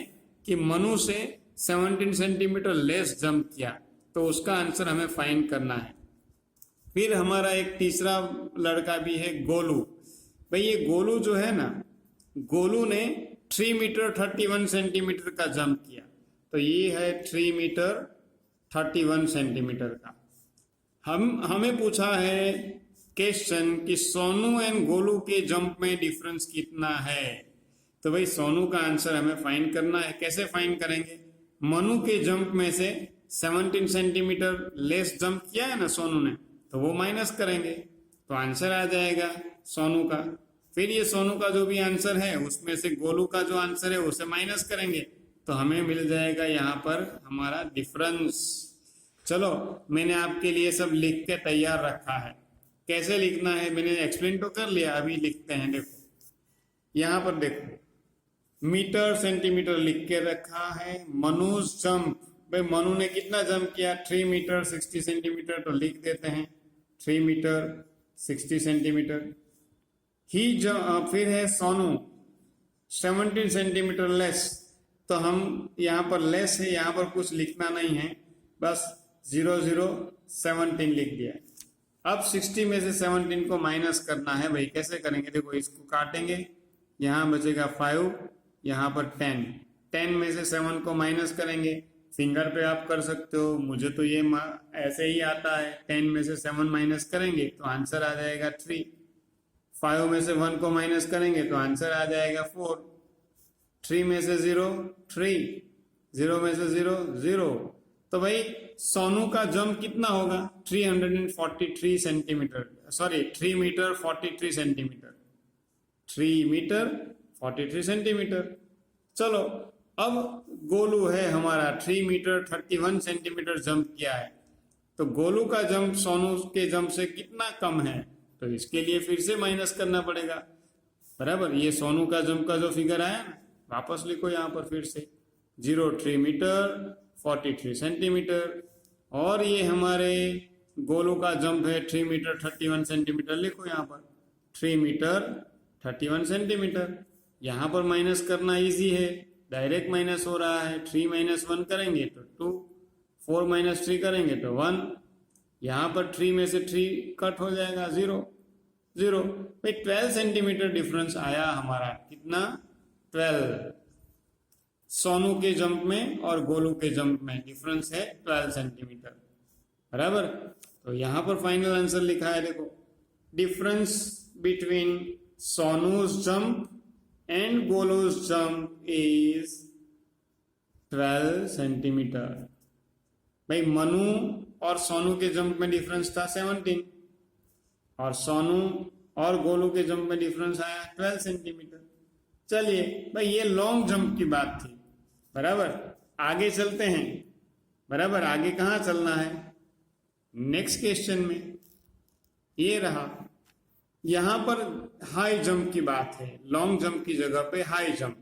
कि मनु से 17 सेंटीमीटर लेस जंप किया, तो उसका आंसर हमें फाइंड करना है। फिर हमारा एक तीसरा लड़का भी है गोलू। भाई ये गोलू जो है ना, गोलू ने 3 मीटर 31 सेंटीमीटर का जंप किया। तो ये है 3 मीटर 31 सेंटीमीटर का। हमें पूछा है क्वेश्चन कि सोनू एंड गोलू के जंप में डिफरेंस कितना है। तो भाई सोनू का आंसर हमें फाइंड करना है। कैसे फाइंड करेंगे, मनु के जंप में से 17 सेंटीमीटर लेस जंप किया है ना सोनू ने, तो वो माइनस करेंगे तो आंसर आ जाएगा सोनू का। फिर ये सोनू का जो भी आंसर है उसमें से गोलू का जो आंसर है उसे माइनस करेंगे तो हमें मिल जाएगा यहाँ पर हमारा डिफरेंस। चलो मैंने आपके लिए सब लिख के तैयार रखा है, कैसे लिखना है मैंने एक्सप्लेन तो कर लिया, अभी लिखते हैं। देखो यहाँ पर देखो, मीटर सेंटीमीटर लिख के रखा है। मनुज जंप, भाई मनु ने कितना जंप किया, 3 मीटर 60 सेंटीमीटर, तो लिख देते हैं 3 मीटर 60 सेंटीमीटर। ही फिर है सोनू 17 सेंटीमीटर लेस, तो हम यहाँ पर लेस है, यहाँ पर कुछ लिखना नहीं है, बस 0 0 17 लिख दिया। अब 60 में से 17 को माइनस करना है। भाई कैसे करेंगे, देखो इसको काटेंगे, यहाँ बचेगा 5, यहाँ पर 10 में से 7 को माइनस करेंगे। फिंगर पे आप कर सकते हो, मुझे तो ये ऐसे ही आता है। 10 में से 7 माइनस करेंगे तो आंसर आ जाएगा 3। 5 में से 1 को माइनस करेंगे तो आंसर आ जाएगा 4। 3 में से 0 3, 0 में से 0 0, तो भाई सोनू का जंप कितना होगा 343 centimetre, sorry 3 metre 43 centimetre, 3 metre 43 centimetre. चलो अब गोलू है हमारा 3 मीटर 31 सेंटीमीटर जंप किया है, तो गोलू का जंप सोनू के जंप से कितना कम है, तो इसके लिए फिर से माइनस करना पड़ेगा, बराबर। ये सोनू का जंप का जो फिगर आया ना, वापस लिखो यहाँ पर फिर से 3 मीटर 43 सेंटीमीटर, और ये हमारे गोलू का जंप है 3 मीटर 31 सेंटीमीटर, लिखो यहाँ पर 3 मीटर 31 सेंटीमीटर। यहाँ पर माइनस करना इजी है, डायरेक्ट माइनस हो रहा है, 3 - 1 करेंगे तो 2, 4 - 3 करेंगे तो 1, यहाँ पर 3 में से 3 कट हो जाएगा 0 0। भाई 12 सेंटीमीटर डिफरेंस आया हमारा, कितना 12। सोनू के जंप में और गोलू के जंप में डिफरेंस है 12 सेंटीमीटर, बराबर। तो यहाँ पर फाइनल आंसर लिखा है, देखो difference between सोनूज jump and Golu's jump is 12 centimetre. भाई मनु और सोनू के जंप में डिफरेंस था 17, और सोनू और गोलू के जंप में डिफरेंस आया 12 सेंटीमीटर। चलिए भाई ये लॉन्ग जंप की बात थी, बराबर। आगे चलते हैं, बराबर। आगे कहाँ चलना है, नेक्स्ट क्वेश्चन में ये रहा। यहां पर हाई जंप की बात है, लॉन्ग जंप की जगह पे high jump.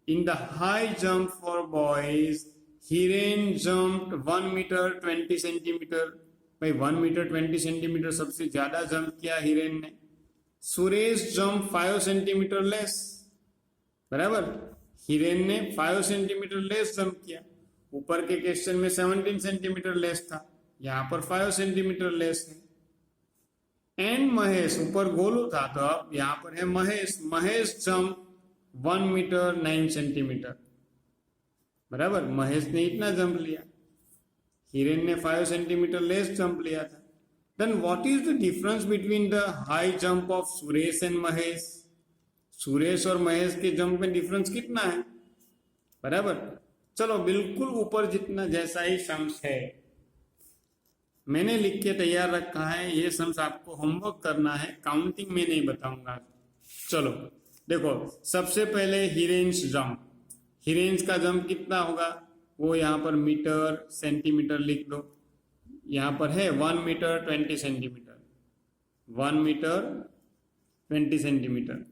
In the high jump for boys Hiren jumped 1 metre 20 centimetre. भाई 1 मीटर 20 सेंटीमीटर सबसे ज्यादा जंप किया हिरेन ने। सुरेश जंप 5 सेंटीमीटर लेस, बराबर। हिरेन ने 5 सेंटीमीटर लेस जंप किया। ऊपर के क्वेश्चन में 17 सेंटीमीटर लेस था, यहाँ पर 5 सेंटीमीटर लेस है। एंड महेश, ऊपर गोलू था तो अब यहाँ पर है Mahesh. Mahesh jump 1 metre 9 centimetre, बराबर। महेश ने इतना जंप लिया, हिरेन ने 5 सेंटीमीटर लेस जंप लिया था। Then what is the difference between the high jump of Suresh and Mahesh. Suresh और महेश के जंप में डिफरेंस कितना है, बराबर। चलो बिल्कुल ऊपर जितना जैसा ही सम्स है, मैंने लिख के तैयार रखा है। ये सम्स आपको होमवर्क करना है, काउंटिंग में नहीं बताऊंगा। चलो देखो, सबसे पहले हिरेन्स जंप। हिरेन्स का जंप कितना होगा, वो यहाँ पर मीटर सेंटीमीटर लिख दो। यहाँ पर है 1 metre 20 centimetre, 1 metre 20 centimetre.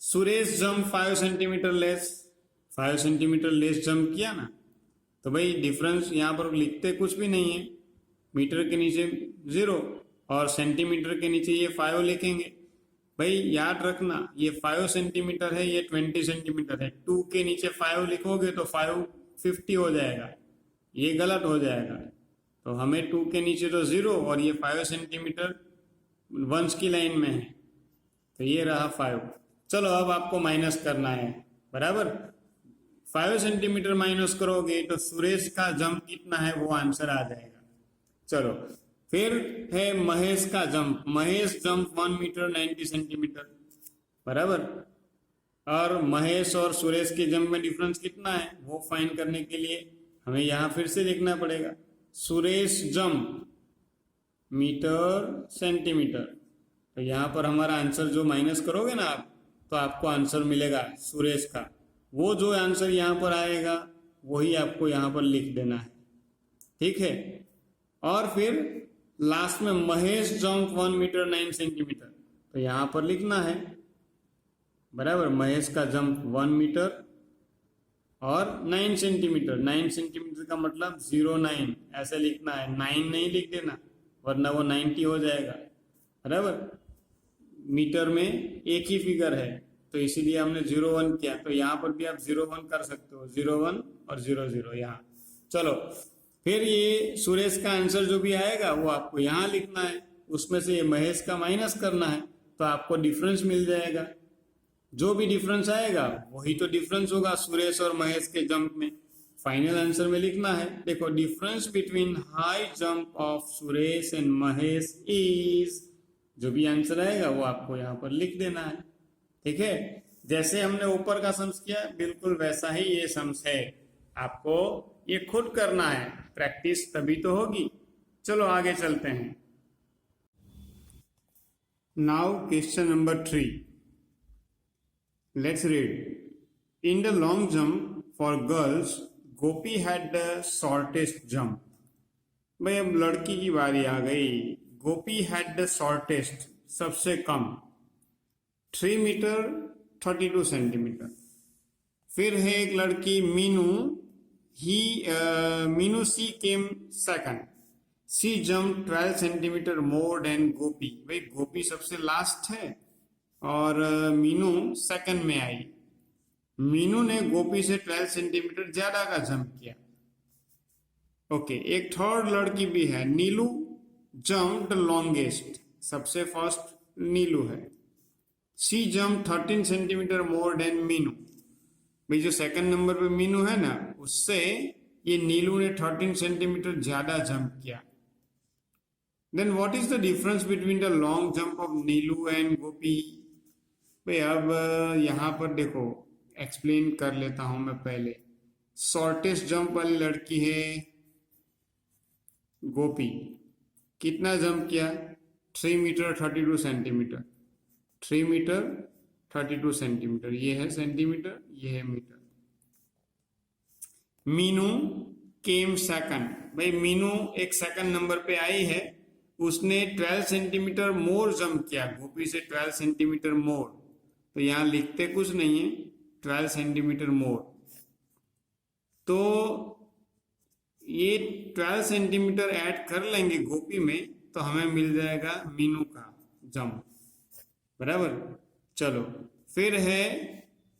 Suresh jump 5 centimetre less, 5 centimetre less jump किया ना, तो भाई डिफरेंस यहाँ पर लिखते कुछ भी नहीं है। मीटर के नीचे 0 और सेंटीमीटर के नीचे ये 5 लिखेंगे। भाई याद रखना, ये 5 सेंटीमीटर है, ये 20 सेंटीमीटर है। 2 के नीचे 5 लिखोगे तो 5 50 हो जाएगा, ये गलत हो जाएगा। तो हमें 2 के नीचे तो 0 और ये 5 सेंटीमीटर वंश की लाइन में है, तो ये रहा 5। चलो अब आपको माइनस करना है, बराबर। 5 सेंटीमीटर माइनस करोगे तो सुरेश का जंप कितना है वो आंसर आ जाएगा। चलो फिर है महेश का jump. Mahesh jump 1 metre 90 centimetre, बराबर। और महेश और सुरेश के जंप में डिफरेंस कितना है वो फाइंड करने के लिए हमें यहाँ फिर से देखना पड़ेगा। सुरेश जंप मीटर सेंटीमीटर, तो यहाँ पर हमारा आंसर जो माइनस करोगे ना आप, तो आपको आंसर मिलेगा सुरेश का। वो जो आंसर यहाँ पर आएगा वही आपको यहाँ पर लिख देना है, ठीक है। और फिर लास्ट में महेश जंप 1 मीटर 9 सेंटीमीटर, तो यहाँ पर लिखना है, बराबर। महेश का जंप 1 मीटर और 9 सेंटीमीटर। 9 सेंटीमीटर का मतलब 09 ऐसे लिखना है, 9 नहीं लिख देना वरना वो 90 हो जाएगा, बराबर। मीटर में एक ही फिगर है तो इसीलिए हमने 01 किया। तो यहाँ पर भी आप 01 कर सकते हो, 01 और 00 यहाँ। चलो फिर ये सुरेश का आंसर जो भी आएगा वो आपको यहाँ लिखना है, उसमें से ये महेश का माइनस करना है, तो आपको डिफरेंस मिल जाएगा। जो भी डिफरेंस आएगा वही तो डिफरेंस होगा सुरेश और महेश के जंप में। फाइनल आंसर में लिखना है, देखो difference between high jump of Suresh and Mahesh is, जो भी आंसर आएगा वो आपको यहाँ पर लिख देना है, ठीक है। जैसे हमने ऊपर का सम्स किया बिल्कुल वैसा ही ये सम्स है, आपको ये खुद करना है, प्रैक्टिस तभी तो होगी। चलो आगे चलते हैं। Now question number 3, let's read. In the long jump for girls Gopi had the shortest jump. भाई अब लड़की की बारी आ गई। गोपी हैड द शॉर्टेस्ट, सबसे कम, 3 मीटर 32 सेंटीमीटर। फिर है एक लड़की मीनू, मीनू सी केम सेकंड, सी जम्प 12 सेंटीमीटर मोर देन गोपी। भाई गोपी सबसे लास्ट है और मीनू सेकंड में आई। मीनू ने गोपी से 12 सेंटीमीटर ज्यादा का जंप किया। ओके, एक थर्ड लड़की भी है, नीलू जम्प्ड लॉन्गेस्ट, सबसे फर्स्ट नीलू है। She jump 13 centimetre more than Meenu. भाई जो सेकंड नंबर पे मीनू है ना, उससे ये नीलू ने 13 सेंटीमीटर ज्यादा जंप किया। Then what is the difference between the long jump of Neelu and Gopi. भाई अब यहाँ पर देखो, एक्सप्लेन कर लेता हूं मैं पहले। शॉर्टेस्ट जंप वाली लड़की है गोपी, कितना जंप किया, 3 मीटर 32 सेंटीमीटर। 3 मीटर 32 सेंटीमीटर, ये है सेंटीमीटर, ये है मीटर। Meenu came second. भाई मीनू एक सेकंड नंबर पे आई है, उसने 12 सेंटीमीटर मोर जंप किया, गोपी से 12 सेंटीमीटर मोर। तो यहां लिखते कुछ नहीं है, 12 सेंटीमीटर मोर। तो ये 12 सेंटीमीटर ऐड कर लेंगे गोपी में, तो हमें मिल जाएगा मीनू का जंप, बराबर। चलो फिर है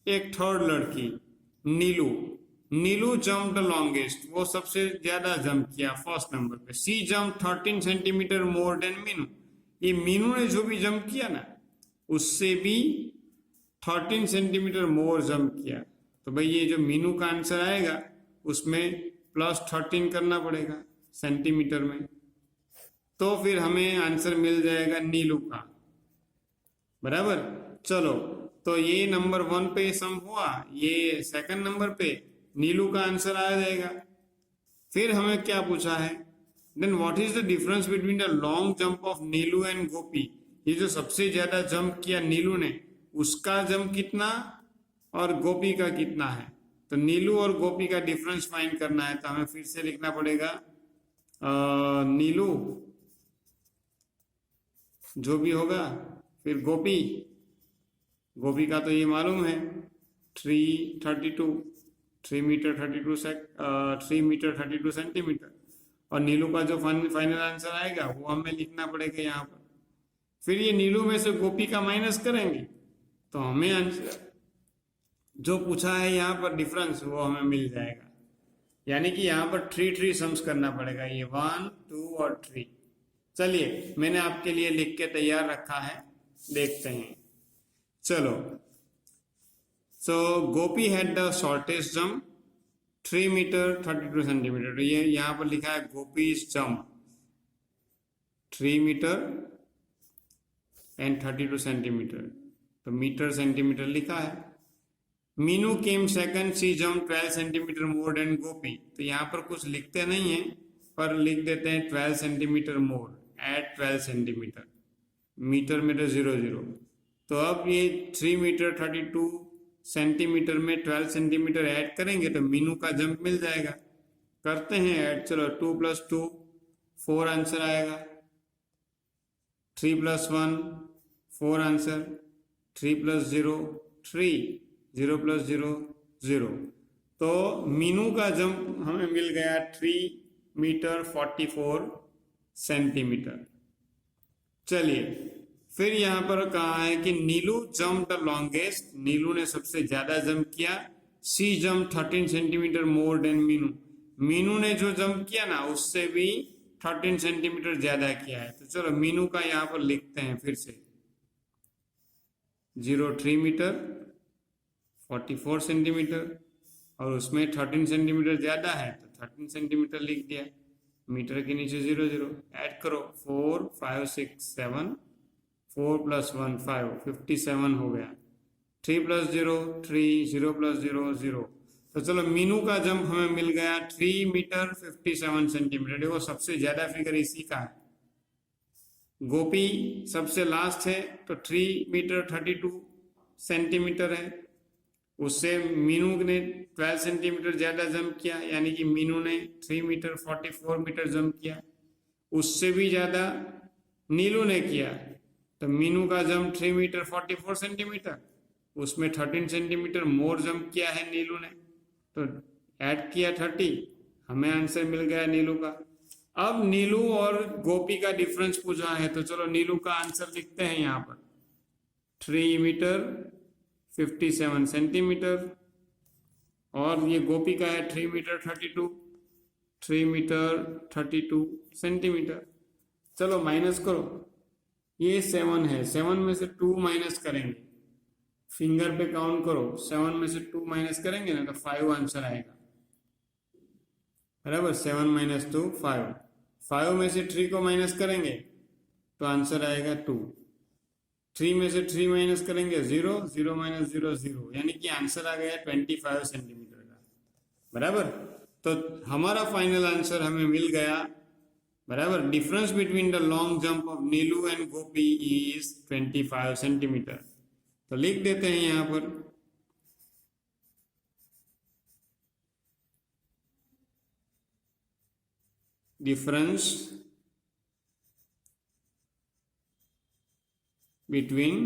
एक थर्ड लड़की Neelu. Neelu jump the longest, वो सबसे ज्यादा जंप किया फर्स्ट नंबर पे। She jump 13 centimetre more than Meenu. ये मीनू ने जो भी जंप किया ना, उससे भी 13 सेंटीमीटर मोर जंप किया। तो भाई ये जो मीनू का आंसर आएगा उसमें प्लस 13 करना पड़ेगा सेंटीमीटर में, तो फिर हमें आंसर मिल जाएगा नीलू का, बराबर। चलो तो ये नंबर 1 पे सम हुआ, ये सेकंड नंबर पे नीलू का आंसर आ जाएगा। फिर हमें क्या पूछा है, then what is the difference between the long jump of Neelu and Gopi. ये जो सबसे ज्यादा जंप किया नीलू ने, उसका जंप कितना और गोपी का कितना है। तो नीलू और गोपी का डिफरेंस फाइंड करना है, तो हमें फिर से लिखना पड़ेगा नीलू जो भी होगा, फिर गोपी, गोपी का तो ये मालूम है 3 मीटर 32 सेंटीमीटर, और नीलू का जो फाइनल आंसर आएगा वो हमें लिखना पड़ेगा यहाँ पर। फिर ये नीलू में से गोपी का माइनस करेंगे, तो हमें आंसर जो पूछा है यहाँ पर डिफरेंस, वो हमें मिल जाएगा। यानी कि यहाँ पर 3 सम्स करना पड़ेगा, ये 1 2 और 3। चलिए मैंने आपके लिए लिख के तैयार रखा है, देखते हैं। चलो, so Gopi had the shortest jump 3 metre 32 centimetre. ये यहाँ पर लिखा है Gopi's jump 3 metre and 32 centimetre, तो मीटर सेंटीमीटर लिखा है। Meenu came second, she jump 12 centimetre more than Gopi. तो यहाँ पर कुछ लिखते नहीं है, पर लिख देते हैं 12 centimetre more at 12 centimetre, metre में तो 0 0। तो अब ये 3 मीटर 32 सेंटीमीटर में 12 सेंटीमीटर ऐड करेंगे तो मीनू का जंप मिल जाएगा। करते हैं ऐड, चलो 2 + 2 4 आंसर आएगा, 3 + 1 4 आंसर, 3 + 0 3, 0 + 0 0। तो मीनू का जंप हमें मिल गया 3 मीटर 44 सेंटीमीटर। चलिए फिर यहाँ पर कहा है कि Neelu jump the longest, Neelu ने सबसे ज्यादा जंप किया। She jump 13 centimetre more than Meenu, Meenu ने जो जंप किया ना उससे भी 13 सेंटीमीटर ज्यादा किया है। तो चलो मीनू का यहाँ पर लिखते हैं फिर से, 3 मीटर 44 सेंटीमीटर, और उसमें 13 सेंटीमीटर ज्यादा है तो 13 सेंटीमीटर लिख दिया, मीटर के नीचे 0 0। ऐड करो 4 5 6 7, 4 + 1 5, 57 हो गया। 3 + 0 3, 0 + 0 0। तो चलो मीनू का जंप हमें मिल गया 3 मीटर 57 सेंटीमीटर। देखो सबसे ज्यादा फिगर इसी का है। गोपी सबसे लास्ट है तो 3 मीटर 32 सेंटीमीटर है। उससे मीनू ने 12 सेंटीमीटर ज्यादा जंप किया, यानी कि मीनू ने 3 मीटर 44 मीटर जंप किया। उससे भी ज्यादा नीलू ने किया, तो मीनू का जंप 3 मीटर 44 सेंटीमीटर, उसमें 13 सेंटीमीटर मोर जंप किया है नीलू ने, तो ऐड किया 30, हमें आंसर मिल गया नीलू का। अब नीलू और गोपी का डिफरेंस पूछा है, तो चलो नीलू का आंसर लिखते हैं यहाँ पर 3 मीटर 57 सेंटीमीटर, और ये गोपी का है 3 मीटर 32 सेंटीमीटर। चलो माइनस करो, ये 7 है, 7 में से 2 माइनस करेंगे, फिंगर पे काउंट करो, 7 में से 2 माइनस करेंगे ना तो 5 आंसर आएगा, बराबर। 7 माइनस 2 5, 5 में से 3 को माइनस करेंगे तो आंसर आएगा 2, 3 में से 3 माइनस करेंगे 0, 0 माइनस 0 0, यानी कि आंसर आ गया 25 सेंटीमीटर का, बराबर। तो हमारा फाइनल आंसर हमें मिल गया, बराबर। Difference between the long jump of Neelu and Gopi is 25 centimetre. तो लिख देते हैं यहां पर difference between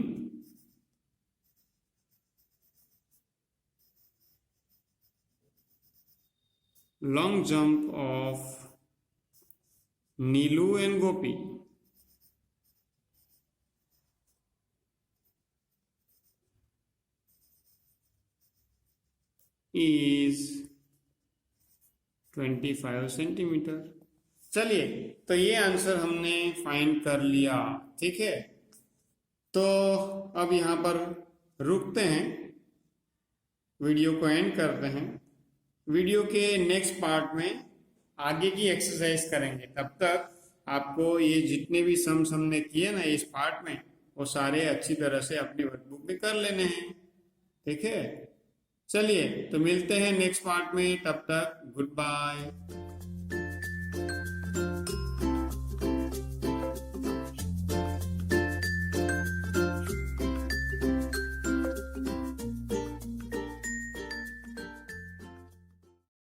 long jump of Neelu and Gopi is 25 centimetre. चलिए, तो ये आंसर हमने फाइंड कर लिया, ठीक है। तो अब यहाँ पर रुकते हैं, वीडियो को एंड करते हैं। वीडियो के नेक्स्ट पार्ट में आगे की एक्सरसाइज करेंगे। तब तक आपको ये जितने भी सम्स हमने किए ना इस पार्ट में, वो सारे अच्छी तरह से अपनी वर्कबुक में कर लेने हैं, ठीक है। चलिए, तो मिलते हैं नेक्स्ट पार्ट में, तब तक गुड बाय।